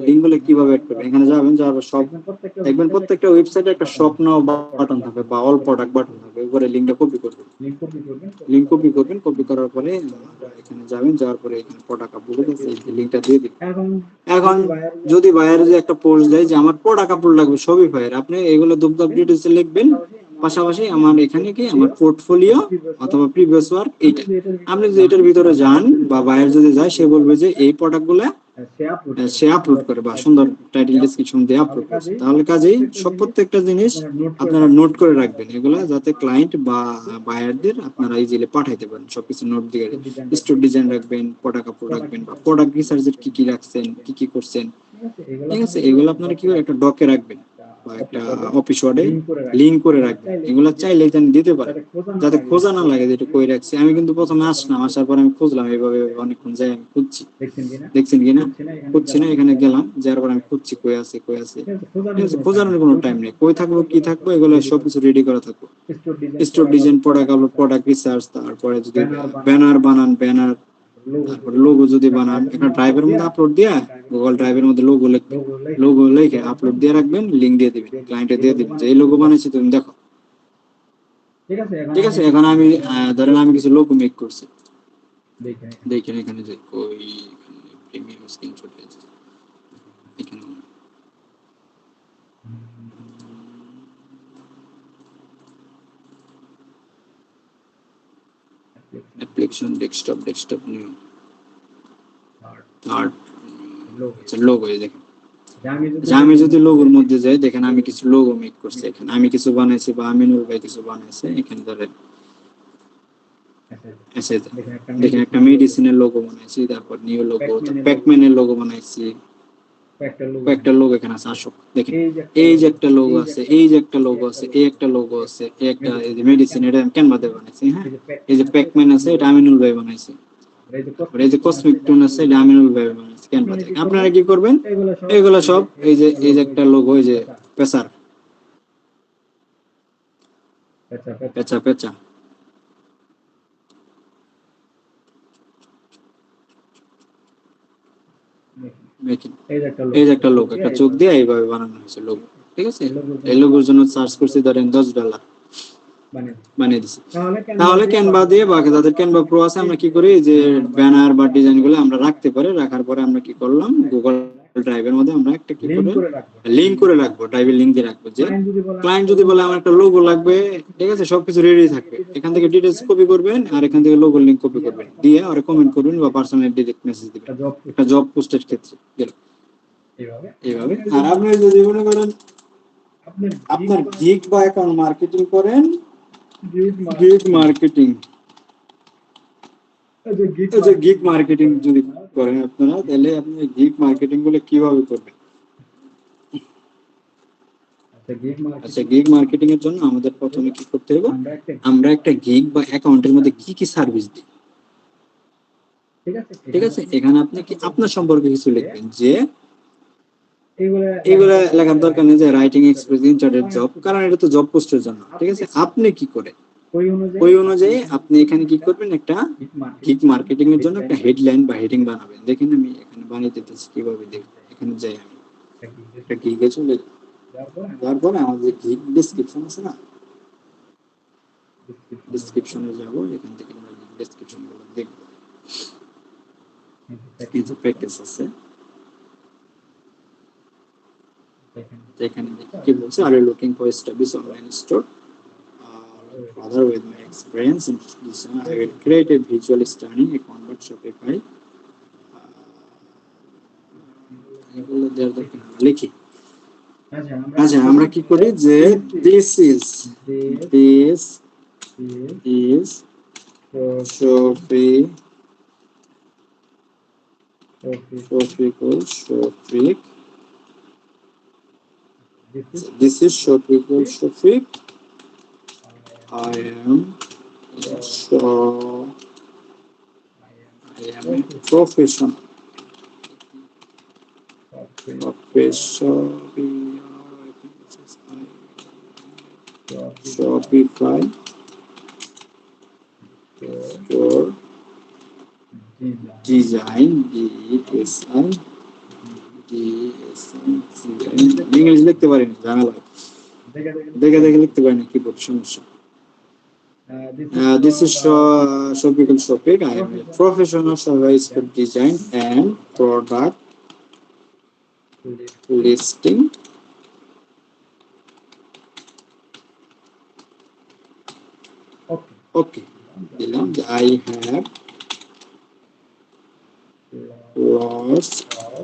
লিঙ্ক গুলো কিভাবে অ্যাড করবেন, এখানে যাবেন, যাওয়ার সব দেখবেন প্রত্যেকটা ওয়েবসাইটে একটা শপ নাও বাটন থাকে বা অল প্রোডাক্ট বাটন থাকে, উপরে লিঙ্কটা কপি করবেন, কপি করার পরে এখানে যাবেন, যাওয়ার পরে এখানে প্রোডাক্ট আপলোড আছে, এই লিঙ্কটা দিয়ে দিবেন। এখন যদি বাইরে যে একটা পোস্ট দেয় যে আমার প্রোডাক্ট আপলোড লাগবে শপিফাইয়ের, আপনি এগুলো দুপদাপ ডিটেইলসে লিখবেন, পাশাপাশি আমার এখানে কি আমার পোর্টফোলিও অথবা প্রিভিয়াস ওয়ার্ক এইটা। আপনি যদি এটার ভিতরে যান বা বাইরে যদি যায়, সে বলবে যে এই প্রোডাক্টগুলো সে আপলোড করে বা সুন্দর টাইটেল ডেসক্রিপশন দিয়ে আপলোড করে, তাহলে কাজেই সব প্রত্যেকটা জিনিস আপনারা নোট করে রাখবেন, এগুলা যাতে ক্লায়েন্ট বা বায়ারদের আপনারা ইজিলি পাঠাইতে পারেন। সবকিছু নোট দিয়ে স্টোর ডিজাইন রাখবেন, প্রোডাক্ট আপলোড রাখবেন, বা প্রোডাক্ট রিসার্চের কি কি রাখছেন, কি কি করছেন। ঠিক আছে, এগুলো আপনারা কি একটা ডকে রাখবেন বা একটা অফিস ওয়ার্ডে লিঙ্ক করে রাখবেন। এগুলো চাইলে এখানে দিতে পারেন, যাতে খোঁজা না লাগে যে এটা কই রাখছি। আমি কিন্তু প্রথমে আসলাম, আসার পর আমি খুঁজলাম, এইভাবে অনেকক্ষণ যাই আমি খুঁজছি, দেখছেন কিনা, খুঁজছি না, এখানে গেলাম, যার পর আমি খুঁজছি কই আছে কই আছে। ঠিক আছে, খোঁজানোর কোনো টাইম নেই, কই থাকবো কি থাকবো এগুলো সবকিছু রেডি করা থাকবো। Store design, product upload, product research, তারপরে যদি ব্যানার বানান, ব্যানার, তারপরে লোগো যদি বানান, একটা ড্রাইভের মধ্যে আপলোড দিয়া, গুগল ড্রাইভের মধ্যে লোগো লিখবেন, লোগো লিখে আপলোড দিয়ে রাখবেন, লিংক দিয়ে দিবেন, ক্লায়েন্টে দিয়ে দিবেন যে এই লোগো বানাইছি তুমি দেখো। ঠিক আছে, এখন আমি ধরেন আমি কিছু লোগো মেক করছি, দেখেন এখানে যে ওই প্রিমিয়াম স্ক্রিনশট আছে এখানে, অ্যাপ্লিকেশন, ডেস্কটপ নিউ আর্ট, আচ্ছা লোগো, এই দেখেন আমি যদি লোগোর মধ্যে যাই, দেখেন আমি কিছু লোগো মেক করছি, এখানে আমি কিছু বানাইছি বা আমিনুল ভাই কিছু বানাইছে, এখানে ধরেন দেখেন একটা মেডিসিনের লোগো বানাইছি, তারপর নিউ লোগো, প্যাকম্যানের লোগো বানাইছি, একটা লোগো এখানে আছে আসক, দেখেন এই যে একটা লোগো আছে, এই যে একটা লোগো আছে, এই একটা লোগো আছে, এই একটা এই যে মেডিসিন, এটা আমি ক্যানভা দিয়ে বানাইছি। হ্যাঁ, এই যে প্যাকম্যান আছে, এটা আমিনুল ভাই বানাইছে, এই যে কসমিক টোন আছে, এটা আমিনুল ভাই বানাইছে ক্যানভা থেকে। আপনারা কি করবেন, এগুলো সব এই যে একটা লোগো, এই যে পেসার, পেঁচা পেঁচা, এই যে একটা লোক, একটা চোখ দিয়ে এইভাবে বানানো হয়েছে লোগো। ঠিক আছে, এই লোগোর জন্য চার্জ করছি ধরেন $10 বানিয়ে দিছি। তাহলে ক্যানভা দিয়ে বা যাদের ক্যানভা প্রো আছে, আমরা কি করি যে ব্যানার বা ডিজাইন গুলো আমরা রাখতে পারি, রাখার পরে আমরা কি করলাম, গুগল ড্রাইভের মধ্যে আমরা একটা কি করে লিংক করে রাখবো, ড্রাইভে লিংক দিয়ে রাখবো, যে ক্লায়েন্ট যদি বলে আমার একটা লোগো লাগবে, ঠিক আছে, সবকিছু রেডি থাকবে, এখান থেকে ডিটেইলস কপি করবেন আর এখান থেকে লোগো লিংক কপি করবেন, দিয়ে আর কমেন্ট করবেন বা পার্সোনালি ডাইরেক্ট মেসেজ দিবেন একটা জব পোস্টের ক্ষেত্রে গেল এইভাবে। আর আপনি যদি মনে করেন আপনার গিগ বা অ্যাকাউন্ট মার্কেটিং করেন, গিগ মার্কেটিং, এই যে গিগ মার্কেটিং যদি করেন আপনারা, তাহলে আপনি গিগ মার্কেটিং গুলো কিভাবে করবেন? আচ্ছা, গিগ মার্কেটিং এর জন্য আমাদের প্রথমে কি করতে হবে? আমরা একটা গিগ বা অ্যাকাউন্টের মধ্যে কি কি সার্ভিস দিই, ঠিক আছে? এখানে আপনি কি আপনার সম্পর্কে কিছু লিখবেন, যে এগুলা লেখার দরকার নেই যে রাইটিং এক্সপ্রেস ইন্টারনেট জব, কারণ এটা তো জব পোস্টের জন্য, ঠিক আছে? আপনি কি করে ওই অনুযায়ী আপনি এখানে কি করবেন, একটা গিগ মার্কেটিং এর জন্য একটা হেডলাইন বা হেডিং বানাবেন। দেখেন আমি এখানে বানিয়ে দিতেছি কিভাবে, দেখবেন এখানে যাই আমি একটা গিগে চলে তারপরে আমাদের গিগ ডেসক্রিপশন আছে না, ডেসক্রিপশনে যাব, এখান থেকে আমরা ডেসক্রিপশন গুলো দেখব। এই যে প্যাকেজ আছে, এখানে কি বলছে, are you looking for establish online store rather with my experience in design, I will create a visual stunning a convert Shopify এগুলো দেওয়ার দরকার নেই, লিখি। আচ্ছা, আমরা কি করি যে this is Shopify this is Shopify I am a professional Shopify store design English লিখতে পারিনি, ঝামেলা, দেখে দেখে লিখতে পারিনি, কি বলবো, সমস্যা। This is Shopify Shopify. I am a professional service for design and product listing. Okay. I have lots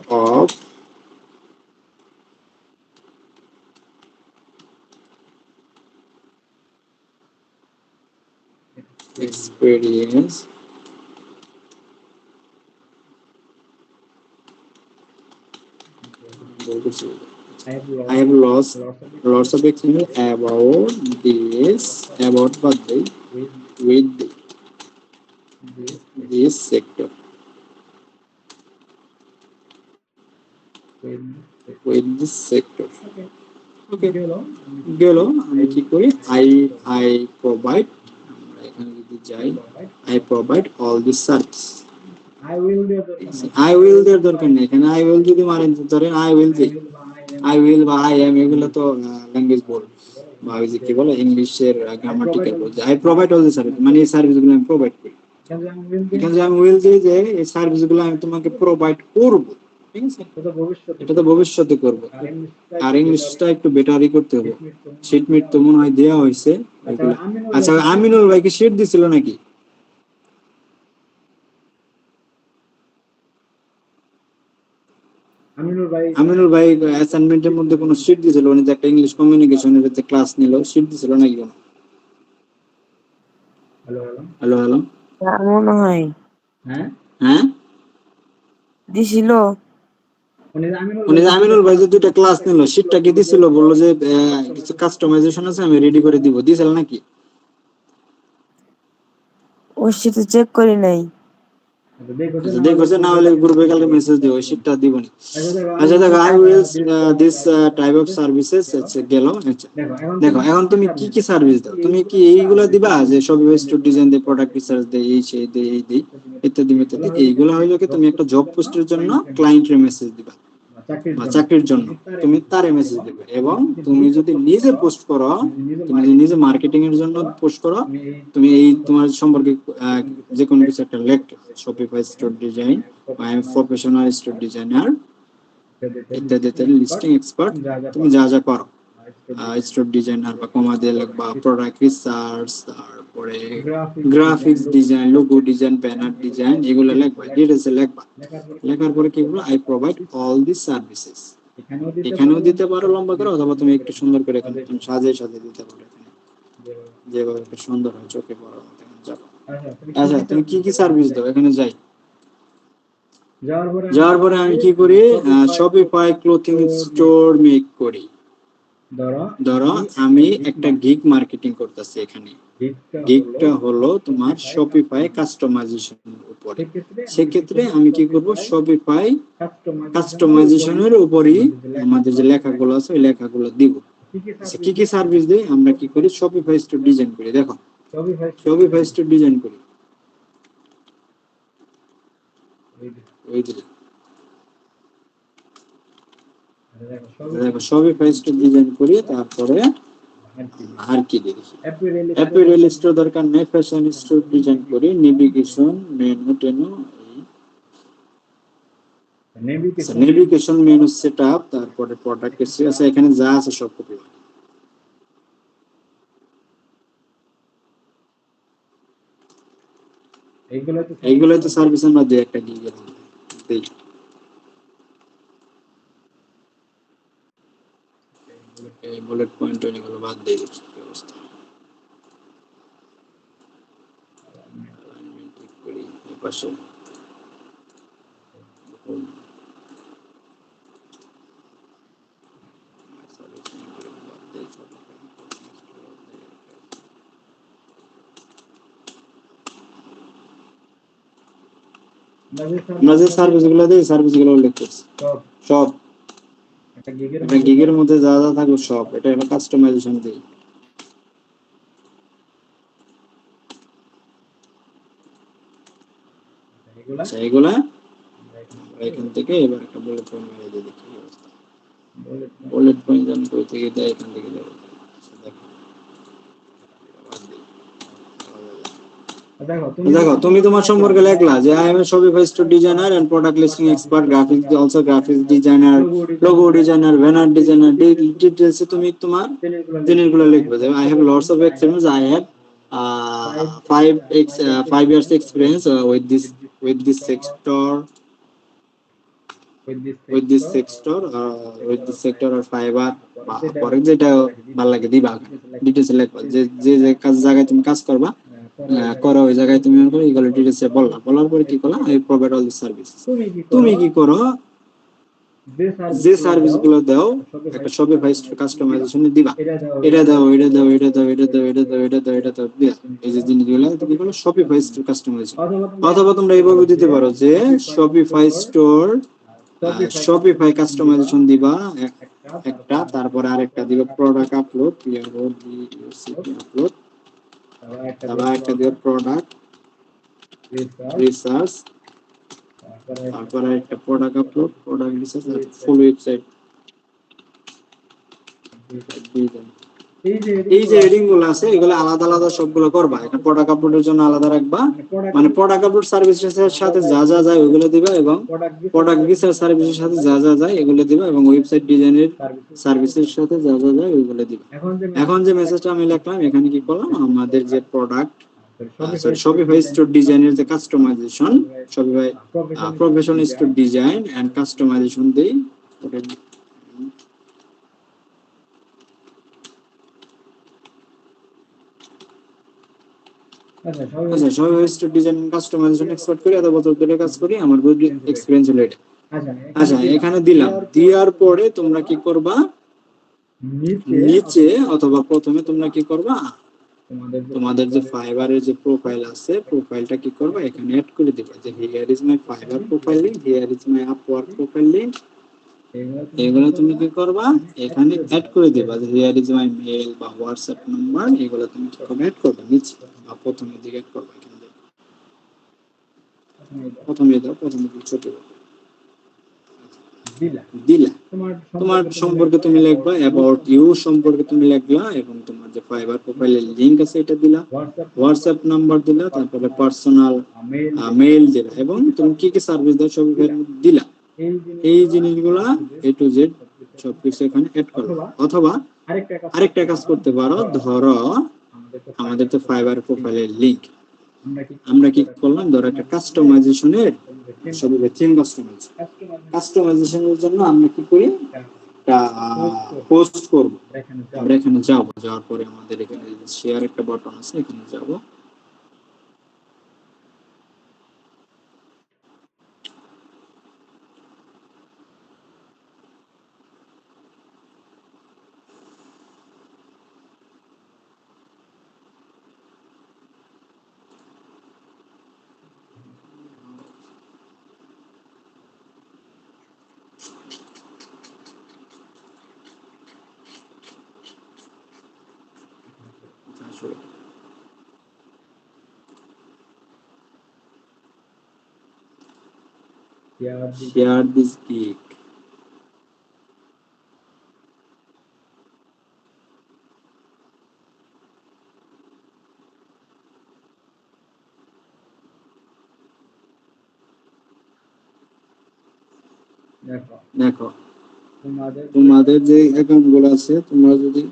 of experience I have lost lots of experience about with this sector, okay, গেল। আমি কি করি, I provide, আমরা এখানে যদি যাই, I provide all the service, I will দেওয়ার দরকার নেই, এখানে I will যদি মারেন, ধরেন I will বা I am, এগুলো তো ল্যাঙ্গুয়েজ বল বা ওই যে কি বলে ইংলিশের grammatical ball, I provide all the service, মানে এই সার্ভিস গুলো আমি প্রোভাইড করি। এখানে আমি উইল দিই যে এই সার্ভিস গুলো আমি তোমাকে প্রোভাইড করব, ঠিক আছে? এটা তো ভবিষ্যতে করব, আর ইংলিশটা একটু বেটারই করতে হবে। শীট মিট তো মনে হয় দেওয়া হয়েছে এগুলো। আচ্ছা, আমিনুল ভাই কি শীট দিছিল নাকি? আমিনুল ভাই অ্যাসাইনমেন্টের মধ্যে কোনো শীট দিছিল, উনি যে একটা ইংলিশ কমিউনিকেশনের যে ক্লাস নিল, শীট দিছিল নাকি কোনো? হ্যালো মনে হয় হ্যাঁ, দিছিল। উনি যে আমিনুল ভাই যে দুইটা ক্লাস নিল, শীটটা কি দিছিল? বললো যে কিছু কাস্টমাইজেশন আছে, আমি রেডি করে দিব, দিছিল নাকি? ওই সাথে চেক করি নাই। আচ্ছা, দেখো যে না হলে গ্রুপে কালকে মেসেজ দিও, ওই শীটটা দিবনি। আচ্ছা দেখো, I will this type of services, আচ্ছা গেল। আচ্ছা দেখো, এখন তুমি কি কি সার্ভিস দাও, তুমি কি এইগুলা দিবা যে সব স্টোর ডিজাইন দিয়ে, প্রোডাক্ট রিসার্চ দেই, এই সেই দেই, এই দেই, ইত্যাদি ইত্যাদি, এইগুলা হইলো কি তুমি একটা জব পোস্টের জন্য ক্লায়েন্টের মেসেজ দিবা বা চাকরির জন্য তুমি তারে মেসেজ দিবে। এবং তুমি যদি নিজে পোস্ট করো, তুমি যদি নিজে মার্কেটিং এর জন্য পোস্ট করো, তুমি এই তোমার সম্পর্কে যে কোনো কিছু একটা লেখ, Shopify store design, I am professional store designer ইত্যাদি ইত্যাদি, লিস্টিং এক্সপার্ট, তুমি যা যা করো, স্টোর ডিজাইনার বা কমা দিয়ে লিখবা, প্রোডাক্ট রিসার্চ, তারপরে graphics design, logo design, banner design, এগুলো লিখবা, ডিটেইলসে লিখবা। লেখার পরে কি বলবো, I provide all this services, এখানেও দিতে পারো লম্বা করে, অথবা তুমি একটু সুন্দর করে এখানে তুমি সাজিয়ে দিতে পারো এখানে, যেভাবে একটু সুন্দর হয় চোখে পড়ার মতো যাবো। আচ্ছা তুমি কি কি সার্ভিস দাও এখানে যাই। যাওয়ার পরে আমি কি করি, শপিফাই ক্লোথিং স্টোর মেক করি। ধরো আমি একটা গিগ মার্কেটিং করতেছি এখানে, গিগটা হলো তোমার শপিফাই কাস্টমাইজেশনের উপরে। সেক্ষেত্রে আমি কি করব, শপিফাই কাস্টমাইজেশনের উপরই আমাদের যে লেখাগুলো আছে ওই লেখাগুলো দিব। আচ্ছা কি কি সার্ভিস দেই, আমরা কি করি, শপিফাই স্টোর ডিজাইন করি। দেখো শপিফাই স্টোর ডিজাইন করি, ওই যে দেখো শপিফাই স্টোর ডিজাইন করি। তারপরে আর কি দেখি, অ্যাপিরেল স্টোর দরকার নেই, ফ্যাশন স্টোর ডিজাইন করি, নেভিগেশন মেনু টেনু, নেভিগেশন মেনু সেটআপ, তারপরে প্রোডাক্ট আছে এখানে যা আছে সব কপি। এইগুলোই তো সার্ভিস আমরা দিই একটা গিগের মধ্যে দেই। এই বুলেট পয়েন্ট এগুলো বাদ দিয়ে দিচ্ছি ব্যবস্থা। alignment ঠিক করি এই পাশে। আমরা যে সার্ভিস গুলো দিই সার্ভিস গুলো উল্লেখ করছি সব, একটা গিগের মধ্যে যা যা থাকবে সব, এটা হলো কাস্টমাইজেশন দিই। আচ্ছা এগুলা এখান থেকে এবার একটা বুলেট পয়েন্ট মেরে দিয়ে দেখি কি অবস্থা। বুলেট পয়েন্ট জান কই থেকে দেয়, এখান থেকে দেয়। দেখো তুমি তোমার সম্পর্কে লেখলা যে I M A Shopify store designer and product listing expert, graphics also graphics designer, logo designer, banner designer, details তুমি তোমার জিনিসগুলো লিখবে যে I have lots of experience, I have 5 years experience with this sector or fiber, পরে যেটা ভালো লাগে দিবা ডিটেইলস লিখবা, যে যে জায়গায় তুমি কাজ করবা করো ওই জায়গায় তুমি এইগুলো ডিটেইলস বলার পরে কি করলা, I provide all this service. তুমি কি করো, যে সার্ভিস গুলো দাও একটা শপিফাই কাস্টমাইজেশনে দিবা, এটা দাও এটা দাও এটা দাও এটা দাও এটা দাও এটা দাও এটা দাও দিয়া এই যে জিনিসগুলো তুমি বলো শপিফাই কাস্টমাইজেশন। অথবা তোমরা এইভাবে দিতে পারো যে শপিফাই কাস্টমাইজেশন দিবা একটা, তারপরে আরেকটা দিবা প্রোডাক্ট আপলোড আপলোড, তারপর একটা দিবা প্রোডাক্ট রিসার্চ, তারপরে একটা প্রোডাক্ট আপলোড, প্রোডাক্ট রিসার্চ, ফুল ওয়েবসাইট ডিজাইন। এই যে হেডিং গুলো আছে এগুলো আলাদা আলাদা সবগুলো করবা, একটা প্রোডাক্ট আপলোডের জন্য আলাদা রাখবা, মানে প্রোডাক্ট আপলোড সার্ভিসের সাথে যা যা যায় ওগুলো দিবা, এবং প্রোডাক্ট রিসার্চ সার্ভিসের সাথে যা যা যায় এগুলো দিবা, এবং ওয়েবসাইট ডিজাইনের সার্ভিসের সাথে যা যা যায় ওইগুলো দিবা। এখন যে মেসেজটা আমি লিখলাম এখানে কি করলাম, আমাদের যে প্রোডাক্ট শপিফাই স্টোর ডিজাইনের যে customization, Shopify professional store design and customization দেই। আচ্ছা Shopify store design customization expert করি, এত বছর ধরে কাজ করি, আমার গুড এক্সপেরিয়েন্স হলো এটা। আচ্ছা এখানে দিলাম, দেওয়ার পরে তোমরা কি করবা, নিচে অথবা প্রথমে তোমরা কি করবা, তোমাদের যে ফাইবারের যে প্রোফাইল আছে প্রোফাইলটা কি করবা এখানে অ্যাড করে দিবা, যে here is my fibre profile link, here is my Upwork profile link, এগুলো তুমি কি করবা এখানে অ্যাড করে দিবা, যে হিয়ার ইজ মাই মেল বা হোয়াটসঅ্যাপ নাম্বার, এগুলো তুমি কি করবে অ্যাড করবে নিচে বা প্রথমের দিকে অ্যাড করবে। এখানে প্রথমে ছোট দিলা, তোমার সম্পর্কে তুমি লিখবা, অ্যাবাউট ইউ সম্পর্কে তুমি লিখলা, এবং তোমার যে ফাইবার প্রোফাইলের লিংক আছে এটা দিলা, হোয়াটসঅ্যাপ নাম্বার দিলা, তারপরে পার্সোনাল মেইল দিলা, এবং তুমি কি কি সার্ভিস দাও সব দিলা। এই জিনিসগুলা এ টু জেড সবকিছু এখানে অ্যাড করো। অথবা আরেকটা কাজ করতে পারো, ধরো আমাদের তো ফাইবার প্রোফাইলের লিংক, আমরা কি করলাম, ধরো একটা কাস্টমাইজেশনের সবই থিম কাস্টমাইজেশনের জন্য আমরা কি করি, একটা পোস্ট করব, আমরা এখানে যাব, যাওয়ার পরে আমাদের এখানে শেয়ার একটা বাটন আছে, এখানে যাব। Share this gig. দেখো তোমাদের যে অ্যাকাউন্ট গুলো আছে, তোমরা যদি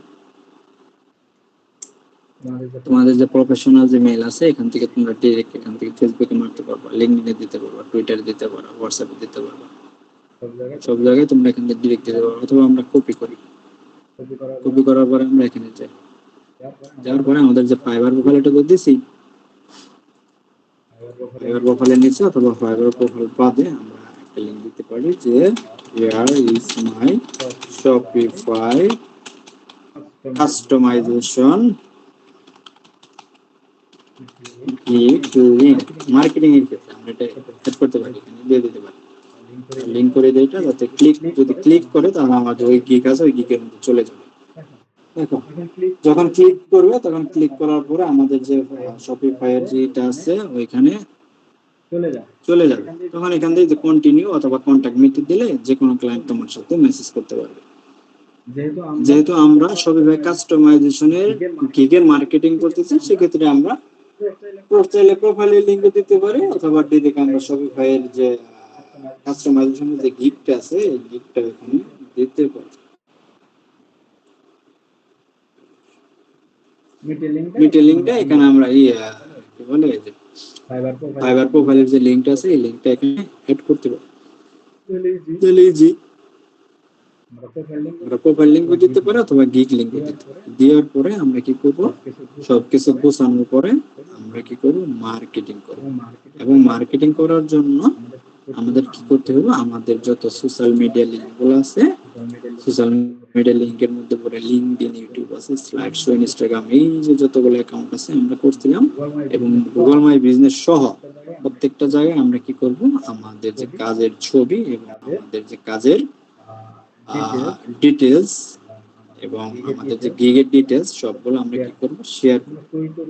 তোমাদের যে প্রফেশনাল যে মেইল আছে, এখান থেকে তোমরা ডাইরেক্ট এখান থেকে ফেসবুকে মারতে পারবা, লিঙ্কডইনে দিতে পারবা, টুইটারে দিতে পারবা, হোয়াটসঅ্যাপে দিতে পারবা, সব জায়গায় তোমরা এখান থেকে ডিরেক্ট দিতে পারবা। অথবা আমরা কপি করি, কপি করার পরে আমরা এখানে যাই, যাওয়ার পরে আমাদের যে ফাইবার প্রোফাইলটা দিয়েছি, ফাইবার প্রোফাইলের নিচে অথবা ফাইবার প্রোফাইল বাদে আমরা একটা লিঙ্ক দিতে পারি যে here is my Shopify customization gig link. Marketing এর ক্ষেত্রে আমরা এটা অ্যাড করতে পারি, এখানে দিয়ে দিতে পারি, লিঙ্ক করে দিই এটা, যাতে যদি ক্লিক করে তাহলে আমাদের ওই গিগ আছে, ওই গিগের মধ্যে চলে যাবে। দেখো যখন ক্লিক করবে, তখন ক্লিক করার পরে আমাদের যে শপিফাই এর যেটা আছে ওইখানে চলে যাবে। তখন এখান থেকে যে কন্টিনিউ অথবা কন্টাক্ট মি দিলে যে কোনো ক্লায়েন্ট তোমার সাথে মেসেজ করতে পারবে। যেহেতু আমরা শপিফাই কাস্টমাইজেশনের গিগের মার্কেটিং করতেছি, সেক্ষেত্রে আমরা চাইলে প্রোফাইলের লিংক দিতে পারি, অথবা ডিরেক্ট আমরা শপিফাই এর যে কাস্টমাইজেশনের যে গিগটা আছে, এই গিগটা এখানে দিতে পারি। মিটের লিংকটা এখানে আমরা কি বলে যে ফাইবার প্রোফাইলের যে লিংকটা আছে, এই লিংকটা এখানে অ্যাড করতে পারি। তাহলে ইজি, আমরা প্রোফাইল লিংক দিতে পারি অথবা গিগ লিংক দিতে পারি। দেওয়ার পরে আমরা কি করব, সবকিছু গোছানোর পরে আমরা কি করব, মার্কেটিং করব। এবং মার্কেটিং করার জন্য আমাদের কি করতে হবে, আমাদের যত সোশ্যাল মিডিয়া লিংক গুলো আছে, সোশ্যাল মিডিয়া লিংকের মধ্যে পরে লিঙ্কডইন, ইউটিউব আছে, স্লাইড শো, ইনস্টাগ্রাম, এই যে যতগুলো অ্যাকাউন্ট আছে আমরা করছিলাম, এবং গুগল মাই বিজনেস সহ প্রত্যেকটা জায়গায় আমরা কি করব, আমাদের যে কাজের ছবি এবং আমাদের যে কাজের ডিটেলস এবং আমাদের যে গিগের ডিটেলস সবগুলো আমরা কি করব, শেয়ার করব।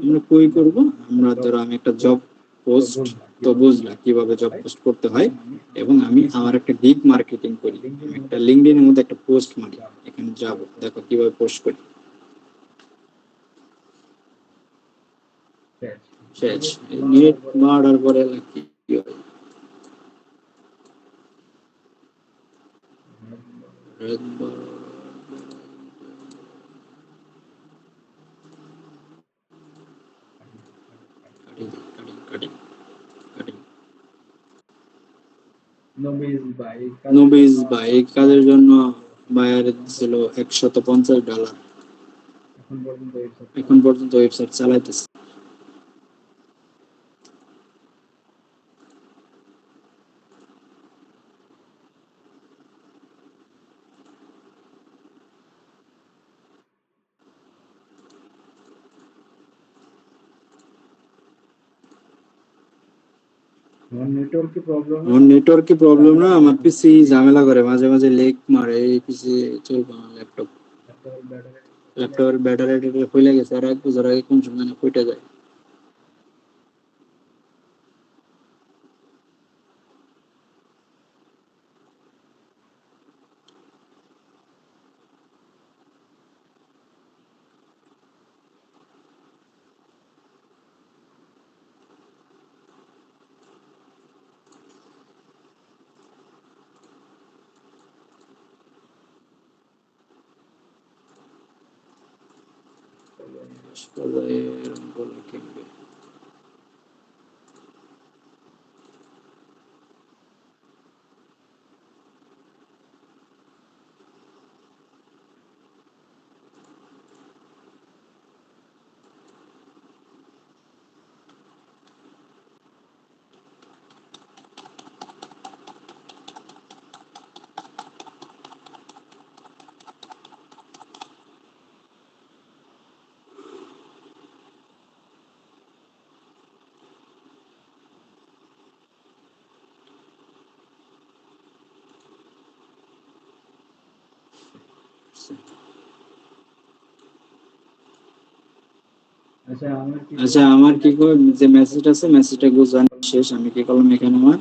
আমরা কই করব, আমরা ধরো আমি একটা জব পোস্ট, তো বুঝলা কিভাবে জব পোস্ট করতে হয়, এবং আমি আমার একটা গিগ মার্কেটিং করি, আমি একটা লিঙ্কডইনের মধ্যে একটা পোস্ট মারি, এখানে যাব, দেখো কিভাবে পোস্ট করি। শেষ, নেট মারার পরে কি হয়, নবিস ভাই এই কাজের জন্য বায়ার ছিল $150। এখন পর্যন্ত ওয়েবসাইট চালাইতেছে। আমার নেটওয়ার্ক কি প্রবলেম না, আমার পিসি ঝামেলা করে, মাঝে মাঝে লেগ মারে, এই পিসি চলবে না, ল্যাপটপের ব্যাটারি ফুলে গেছে, আর 1 বছর আগে কোন সময় ফুটে যায়। এরকম বলে কিনবে। আসছে। আচ্ছা আমার কি করে যে মেসেজ আছে মেসেজটা গুজান শেষ, আমি কি করলাম এখানে আমার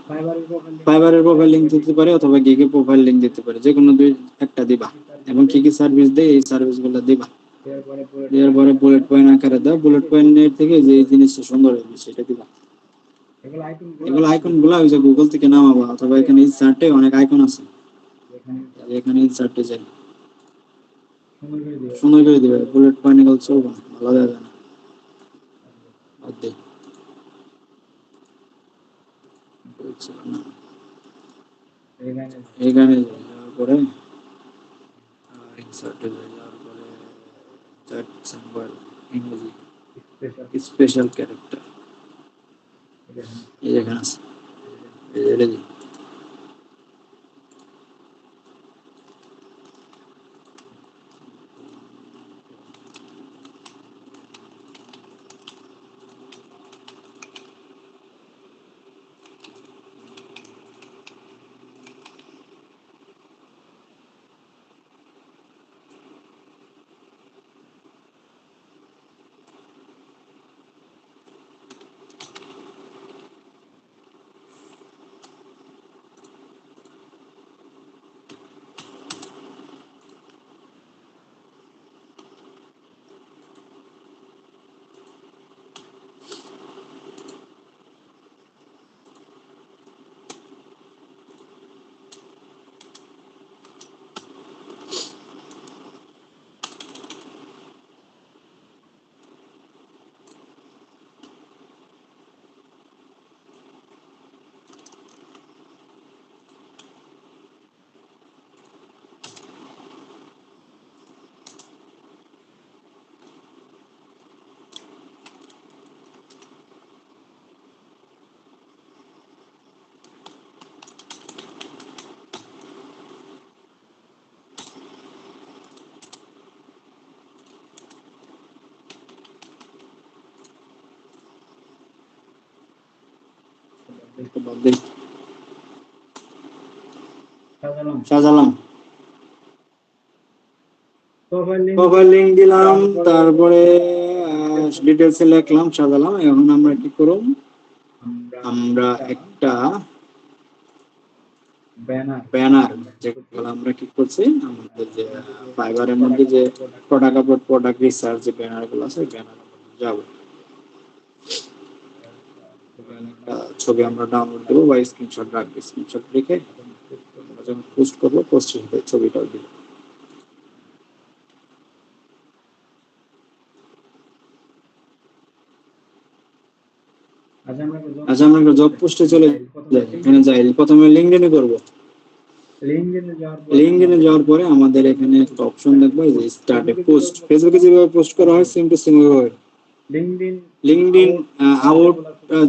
ফাইবারের প্রোফাইল লিংক দিতে পারি অথবা গিগের প্রোফাইল লিংক দিতে পারি, যে কোনো দুই একটা দিবা এবং কি কি সার্ভিস দেয় এই সার্ভিসগুলো দিবা। এরপরে বুলেট পয়েন্ট আকারে দাও, বুলেট পয়েন্টের থেকে যে জিনিসটা সুন্দর হবে সেটা দিবা। এগুলো আইকন গুলা ওই যে গুগল থেকে নামাবা অথবা এখানে ইনসার্টে অনেক আইকন আছে, এখানে ইনসার্টে যাই সুন্দর করে দিবে। বুলেট পয়েন্ট এগুলো চলবে না, ভালো যাবে না। এখানে যাওয়ার পরে ইনসার্টে যাওয়ার পরে chat symbol emoji special character এই এখানে আছে, এটা দিই। সাজালাম, প্রোফাইল লিংক দিলাম, তারপরে ডিটেলস লিখলাম, সাজালাম। এখন আমরা কি করব, আমরা একটা ব্যানার যেগুলো আমরা কি করছি আমাদের যে ফাইবারের মধ্যে যে প্রোডাক্ট আপলোড প্রোডাক্ট রিসার্চ যে ব্যানার গুলো আছে ব্যানার যাব, একটা ছবি আমরা ডাউনলোড দেবো বা স্ক্রিনশট রাখবো, স্ক্রিনশট রেখে আমরা যখন পোস্ট করবো পোস্টের সাথে ছবিটাও দিব। আচ্ছা আমরা জব পোস্টে চলে যাই, এখানে যাই, প্রথমে লিঙ্কডইনে করব। লিঙ্কডইনে যাওয়ার পরে আমাদের এখানে একটা অপশন দেখবো এই যে স্টার্ট এ পোস্ট। ফেসবুকে যেভাবে পোস্ট করা হয় সেম টু সেম ভাবে লিঙ্কডইন আউট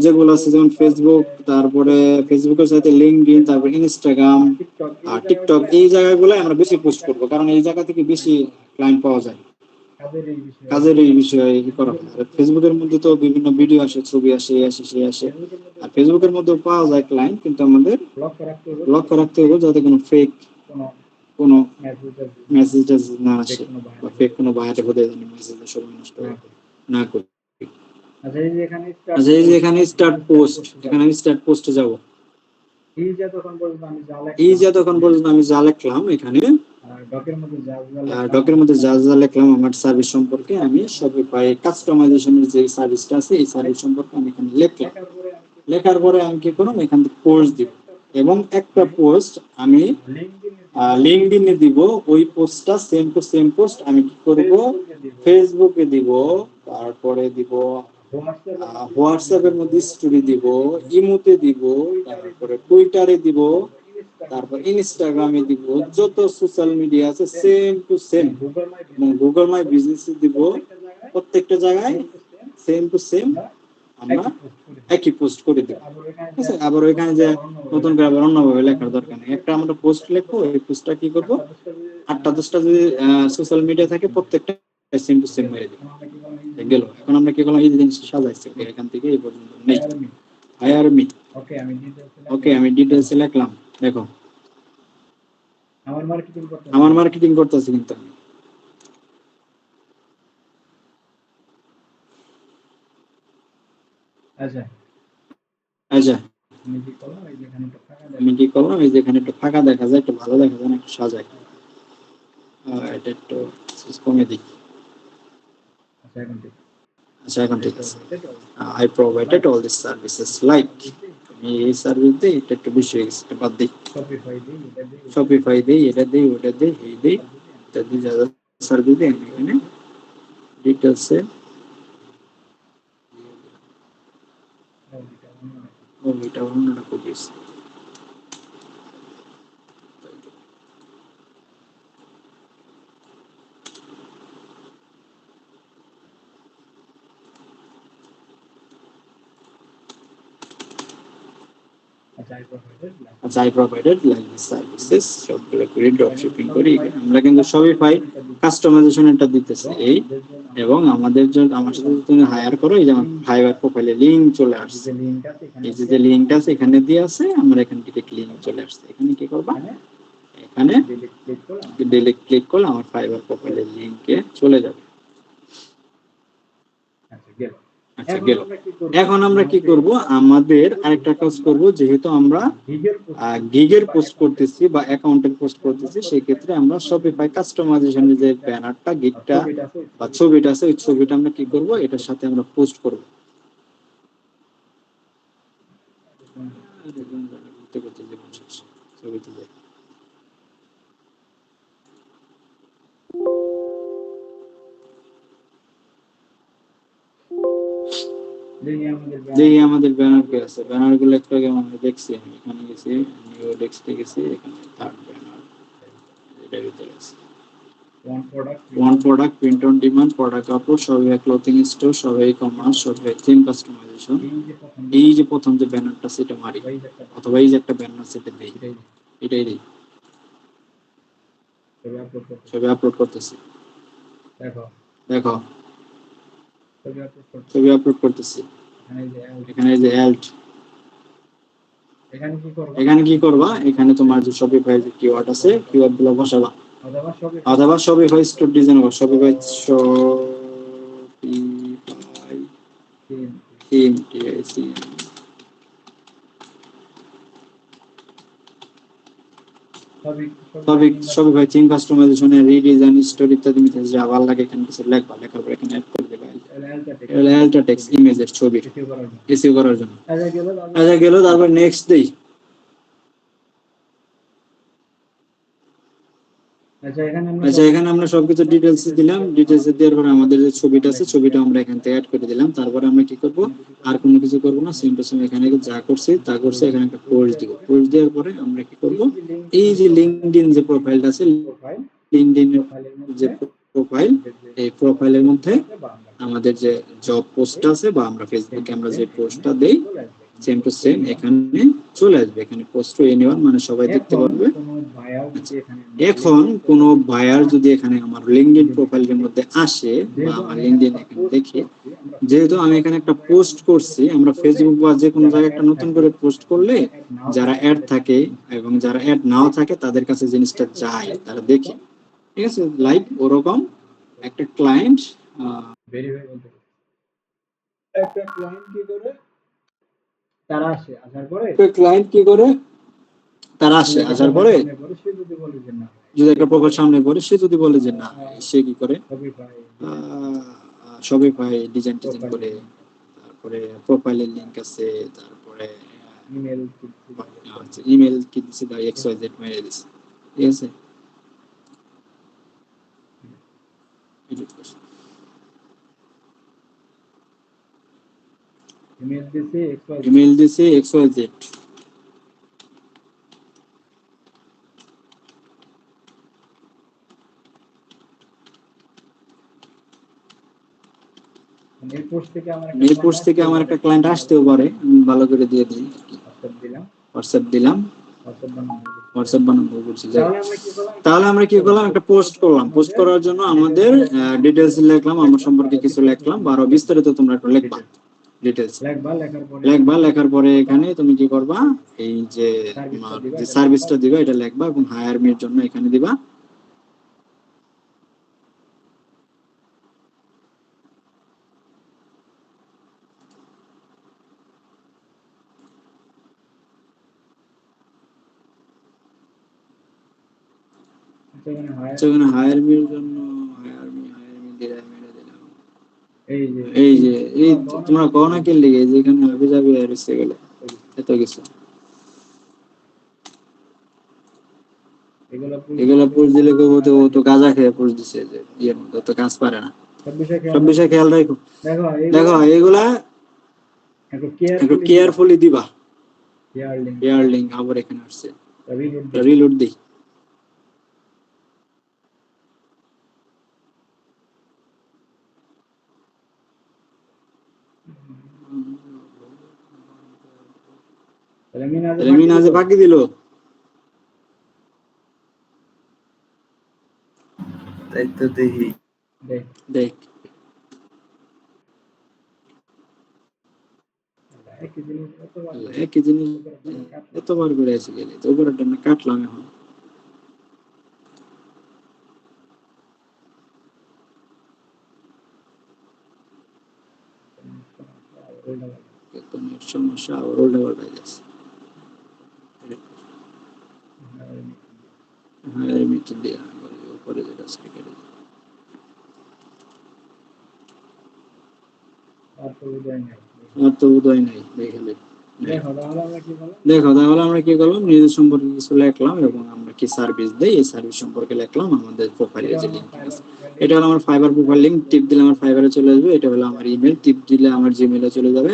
যেগুলো আছে যেমন ফেসবুক, তারপরে ফেসবুকের সাথে লিঙ্কডইন, তারপরে ইনস্টাগ্রাম আর টিকটক, এই জায়গাগুলো আমরা বেশি পোস্ট করব কারণ এই জায়গা থেকে বেশি ক্লায়েন্ট পাওয়া যায়, কাজের এই বিষয়ে করা হয়। আর ফেসবুকের মধ্যে তো বিভিন্ন ভিডিও আসে, ছবি আসে, সে আসে, আর ফেসবুকের মধ্যে পাওয়া যায় ক্লায়েন্ট, কিন্তু আমাদের লক্ষ্য রাখতে হবে যাতে কোনো ফেক কোনো মেসেজ না আসে বা ফেক কোনো বায়ারে হতে মেসেজের সময় নষ্ট না করি। আচ্ছা এই যে এখানে স্টার্ট পোস্ট, এখানে আমি স্টার্ট পোস্টে যাব। এই যে তখন পর্যন্ত আমি যা লিখলাম এখানে ডকের মধ্যে যা যা লিখলাম আমার সার্ভিস সম্পর্কে, আমি শপিফাই কাস্টমাইজেশনের যে সার্ভিসটা আছে এই সার্ভিস সম্পর্কে আমি এখানে লিখলাম। লেখার পরে আমি কি করব, এখান থেকে পোস্ট দিব এবং একটা পোস্ট আমি লিঙ্কডইনে দিব। ওই পোস্টটা সেম টু সেম পোস্ট আমি কি করব, ফেসবুকে দিব, তারপরে দিব হোয়াটসঅ্যাপের মধ্যে স্টোরি দিব, ইমোতে দিব, তারপরে টুইটারে দিব, তারপর ইনস্টাগ্রামে দিব, যত সোশ্যাল মিডিয়া আছে সেম টু সেম, গুগল মাই বিজনেসে দিব। প্রত্যেকটা জায়গায় সেম টু সেম আমরা একই পোস্ট করে দেব। ঠিক আছে, আবার ওইখানে যে নতুন করে আবার অন্যভাবে লেখার দরকার নেই, একটা আমরা পোস্ট লিখবো, এই পোস্টটা কি করব 8টা 10টা যদি সোশ্যাল মিডিয়া থাকে প্রত্যেকটা সেম টু সেম মেরে দেব, গেল। এখন আমরা কি করলাম, এই জিনিসটা সাজাইছি এখান থেকে এই পর্যন্ত নেই। হায়ার মি, ওকে আমি ডিটেইলস লিখলাম। দেখো আমার মার্কেটিং করতেছি কিন্তু আচ্ছা আমি কি করলাম, এই যেখানে একটু ফাঁকা দেখা যায়, একটু ভালো দেখা যায় না, একটু সাজাই। এটা একটু কমে দিই। আচ্ছা এখন ঠিক আছে। I provided all these services like আমি এই সার্ভিস দিই, এটা একটু বেশি হয়ে গেছে, এটা বাদ দিই। শপিফাই দিই, এটা দিই, ওটা দিই, এই দিই, এটা দিই, যা যা সার্ভিস দিই আমি এখানে ডিটেলসে এটা অন্যটা করিয়েছি। আচ্ছা I provided like this services সবগুলো করে ড্রপ শিপিং করি। আমরা কিন্তু Shopify কাস্টমাইজেশন এটা দিতেছি এই, এবং আমাদের জন্য আমার সাথে যদি তুমি হায়ার করো, এই যে আমার ফাইবার প্রোফাইলে লিংক চলে আসছে, এই যে লিংকটা আছে এখানে দিয়ে আছে, আমরা এখান থেকে লিংক চলে আসছে, এখানে কি করবা, এখানে ডিলিট ক্লিক করলে আমার ফাইবার প্রোফাইলের লিংকে চলে যাবে। আচ্ছা গেল। এখন আমরা কি করব, আমাদের আরেকটা কাজ করব, যেহেতু আমরা গিগের পোস্ট করতেছি বা অ্যাকাউন্টের পোস্ট করতেছি, সেই ক্ষেত্রে আমরা শপিফাই কাস্টমাইজেশনের যে ব্যানারটা, গিগটা বা ছবিটা আছে, ওই ছবিটা আমরা কি করব, এটার সাথে আমরা পোস্ট করব। ছবিতে যাই, দেখি আমাদের ব্যানার কে আছে, ব্যানার গুলো একটু আগে আমরা দেখছি, আমি এখানে গেছি, নিউ টেক্সটে গেছি, এখানে থার্ড ব্যানার এটা ভিতরে আছে। One product, print on demand, product upload, সবাই ক্লোথিং স্টোর, সবাই কমার্স, সবাই থিম কাস্টমাইজেশন। এই যে প্রথম যে ব্যানারটা সেটা মারি, অথবা এই যে একটা ব্যানার সেটা দেই, এটাই দেই, সবাই আপলোড করতেছি। দেখো ছবি আপলোড করতেছি, এখানে যে অ্যাল্ট, এখানে কি করবা, এখানে তোমার যে শপিফাই যে কিওয়ার্ড আছে, কিওয়ার্ড গুলো বসাবা, অথবা শপিফাই স্টোর ডিজাইন করো, Shopify theme TIC, Shopify theme customisation, redesign, store ইত্যাদি মিথ্যা যা ভালো লাগে এখানে কিছু লেখবা, লেখার পর এখানে অ্যাড করে দেবা অ্যালটা টেক্সট ইমেজের ছবি এসইও করার জন্য। আচ্ছা গেল, তারপর নেক্সট দেই। আচ্ছা এখানে আমরা সবকিছু ডিটেইলস দিলাম, ডিটেইলস দেওয়ার পর আমাদের যে ছবিটা আছে, ছবিটা আমরা এখান থেকে অ্যাড করে দিলাম। তারপরে আমরা কি করব, আর কোনো কিছু করব না, সেম টু সেম এখানে যা করছি তা করছি, এখানে একটা পোস্ট দিব। পোস্ট দেওয়ার পরে আমরা কি করব, এই যে লিংকডইন যে প্রোফাইলটা আছে, লিংকডইন যে প্রোফাইল, এই প্রোফাইলের মধ্যে আমাদের যে জব পোস্টটা আছে, বা আমরা ফেসবুকে আমরা যে পোস্টটা দেই, সেম টু সেম এখানে চলে আসবে, এখানে পোস্ট এনিওয়ান মানে সবাই দেখতে পারবে। এখন কোন বায়ার যদি এখানে আমার লিংকডইন প্রোফাইলের মধ্যে আসে, বা আমার লিংকডইন এখানে দেখে, যেহেতু আমি এখানে একটা পোস্ট করছি, আমরা ফেসবুক বা যে কোনো জায়গায় একটা নতুন করে পোস্ট করলে যারা অ্যাড থাকে এবং যারা অ্যাড নাও থাকে তাদের কাছে জিনিসটা যায়, তারা দেখে, ঠিক আছে, লাইক ওরকম একটা ক্লায়েন্ট ক্লায়েন্ট কি করে, তারা আসে, আসার পরে যদি একটা প্রোফাইল সামনে পড়ে, সে যদি বলে যে না, সে কি করে, শপিফাই ডিজাইন টিজাইন করে, তারপরে প্রোফাইলের লিংক আছে, তারপরে ইমেল কি দিছে, বা এক্স ওয়াই জেড মেরে দিছে, ঠিক আছে, ইমেল দিছে X Y Z, mail post থেকে আমার একটা ক্লায়েন্ট আসতেও পারে, ভালো করে দিয়ে দিই, হোয়াটসঅ্যাপ দিলাম, হোয়াটসঅ্যাপ বানাবো বলছি। তাহলে আমরা কি করলাম, একটা পোস্ট করলাম, পোস্ট করার জন্য আমাদের ডিটেইলস লিখলাম, আমার সম্পর্কে কিছু লিখলাম, বা আরো বিস্তারিত তোমরা একটু লিখবা, ডিটেইলস লিখবা, লেখার পরে এখানে তুমি কি করবা, এই যে সার্ভিসটা দিবা এটা লিখবা, এবং হায়ার মির জন্য এখানে দিবা, সেখানে হায়ার মির জন্য হায়ার মি দিলাম, মেরে দিলাম। এই যে এই তোমরা কও না কে লিগে যেখানে হবে যাবে আর এসে গেলে এত কিছু এগুলা পোস্ট দিলে কেউ ও তো গাঁজা খেয়ে পোস্ট দিছে যে ইয়ের মধ্যে তো কাজ পারে না। সব বিষয়ে খেয়াল রাখো। দেখো এগুলা একটু কেয়ারফুলি দিবা। এয়ার লিঙ্ক আবার এখানে আসছে, রিলোড দিই। মিনাজে বাকি দিল, তাই তো দেখি। দেখ একই জিনিস এতবার করে এসে গেলে তো উপরে কাটলাম এখন। সমস্যা আবার উল্টা পাল্টা যাচ্ছে। হ্যাঁ মিট দিয়ে উপরে যেটা কেটে দিই। আর তো উদয় নাই দেখলে। দেখো তাহলে আমরা কি করলাম, নিজের সম্পর্কে কিছু লিখলাম এবং আমরা কি সার্ভিস দেই এই সার্ভিস সম্পর্কে লিখলাম। আমাদের প্রোফাইলে যে লিংক আছে এটা হলো আমার ফাইবার প্রোফাইল লিংক, টিপ দিলে আমার ফাইবারে চলে আসবে। এটা হলো আমার ইমেল, টিপ দিলে আমার জিমেইলে চলে যাবে।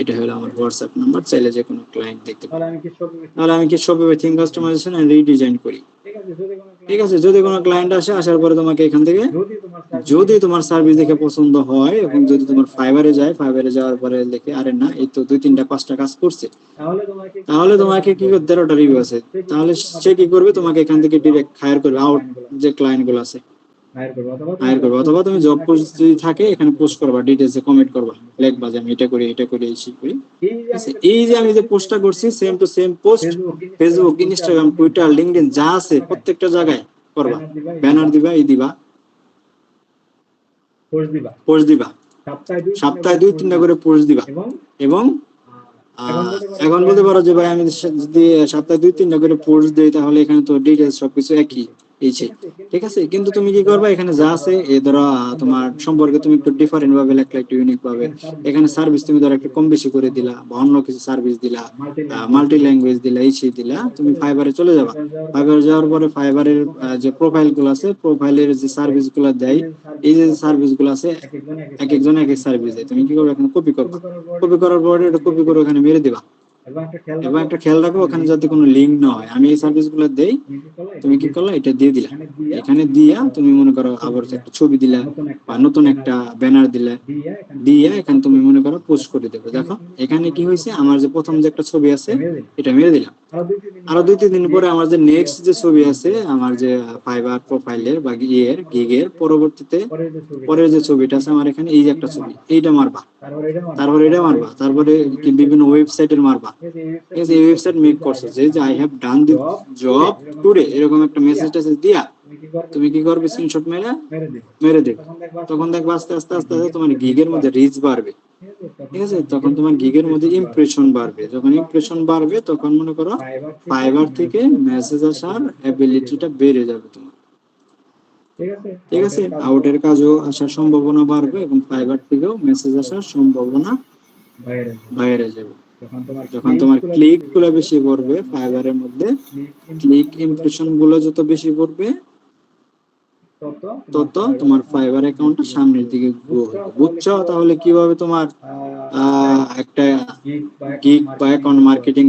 এটা হলো আমার হোয়াটসঅ্যাপ নাম্বার, চাইলে যে কোনো ক্লায়েন্ট দেখতে পারে। তাহলে আমি কি শপে থিম কাস্টমাইজেশন এন্ড রিডিজাইন করি। ঠিক আছে, যদি কোনো ক্লায়েন্ট আসে, আসার পরে তোমাকে এখান থেকে যদি তোমার সার্ভিস দেখে পছন্দ হয় এবং যদি তোমার ফাইবারে যায়, ফাইবারে যাওয়ার পরে দেখে আরে না এই তো 2-3টা-5টা কাজ করছে, তাহলে তোমাকে কি করতে, 13টা রিভিউ আছে, তাহলে সে কি করবে, তোমাকে এখান থেকে ডিরেক্ট হায়ার করবে। আউট যে ক্লায়েন্ট গুলো আছে হায়ার করবে। অথবা তুমি জব পোস্ট যদি থাকে এখানে পোস্ট করবা, ডিটেইলসে কমেন্ট করবা, লিখবা যে আমি এটা করি এই করি। এই যে আমি যে পোস্টটা করছি same to same post Facebook, Instagram, Twitter, LinkedIn যা আছে প্রত্যেকটা জায়গায় করবা। ব্যানার দিবা, দিবা পোস্ট দিবা, সপ্তাহে 2-3টা করে পোস্ট দিবা। এবং এখন বলতে পারো যে ভাই আমি যদি সপ্তাহে 2-3টা করে পোস্ট দিই তাহলে এখানে তো ডিটেইলস সবকিছু একই এই যে। ঠিক আছে, কিন্তু তুমি কি করবা, এখানে যা আছে এই ধরো তোমার সম্পর্কে তুমি একটু ডিফারেন্ট ভাবে লেখলে, একটু ইউনিক ভাবে। এখানে সার্ভিস তুমি ধরো একটু কম বেশি করে দিলা বা অন্য কিছু সার্ভিস দিলা, মাল্টি ল্যাঙ্গুয়েজ দিলা, এই সেই দিলা। তুমি ফাইবারে চলে যাবা। ফাইবারে যাওয়ার পরে ফাইবারের যে প্রোফাইল গুলো আছে, প্রোফাইলের যে সার্ভিস গুলো দেয়, এই যে সার্ভিস গুলো আছে এক একজন এক এক সার্ভিস দেয়। তুমি কি করবে, এখানে কপি করবা। কপি করার পরে এটা কপি করে ওখানে মেরে দিবা। এবং একটা খেয়াল রাখো ওখানে যাতে কোনো লিঙ্ক না হয়। আমি এই সার্ভিস গুলো দেই, তুমি কি করলা, এটা দিয়ে দিলা। এখানে দিয়া তুমি মনে করো আবার একটা ছবি দিলা বা নতুন একটা ব্যানার দিলা, দিয়ে এখানে তুমি মনে করো পোস্ট করে দেবে। দেখো এখানে কি হয়েছে, আমার যে প্রথম যে একটা ছবি আছে এটা মেরে দিলাম। আরো 2-3 দিন পরে আমার যে নেক্সট যে ছবি আছে, আমার যে ফাইবার প্রোফাইলের বা গিগের পরবর্তীতে পরের যে ছবিটা আছে আমার এখানে, এই যে একটা ছবি, এইটা মারবা, তারপর এটা মারবা, তারপরে কি বিভিন্ন ওয়েবসাইটের মারবা। ঠিক আছে, এই ওয়েবসাইট মেক করছো যে I have done the job today, এরকম একটা মেসেজ টেসেজ দিয়া তুমি কি করবে, স্ক্রিনশট মেরে দেবে। তখন দেখবে আস্তে আস্তে আস্তে আস্তে তোমার গিগের মধ্যে রিচ বাড়বে। ঠিক আছে, তখন তোমার গিগের মধ্যে ইমপ্রেশন বাড়বে। যখন ইমপ্রেশন বাড়বে তখন মনে করো ফাইবার থেকে মেসেজ আসার এবিলিটিটা বেড়ে যাবে তোমার। ঠিক আছে, আউটের কাজও আসার সম্ভাবনা বাড়বে এবং ফাইবার থেকেও মেসেজ আসার সম্ভাবনা বাইরে যাবে। যখন তোমার ক্লিক গুলো বেশি পড়বে ফাইবারের মধ্যে, ক্লিক ইমপ্রেশন গুলো যত বেশি পড়বে তত তোমার ফাইবার অ্যাকাউন্টটা সামনের দিকে গ্রো হবে। বুঝছো তাহলে কিভাবে তোমার একটা গিগ বা অ্যাকাউন্ট মার্কেটিং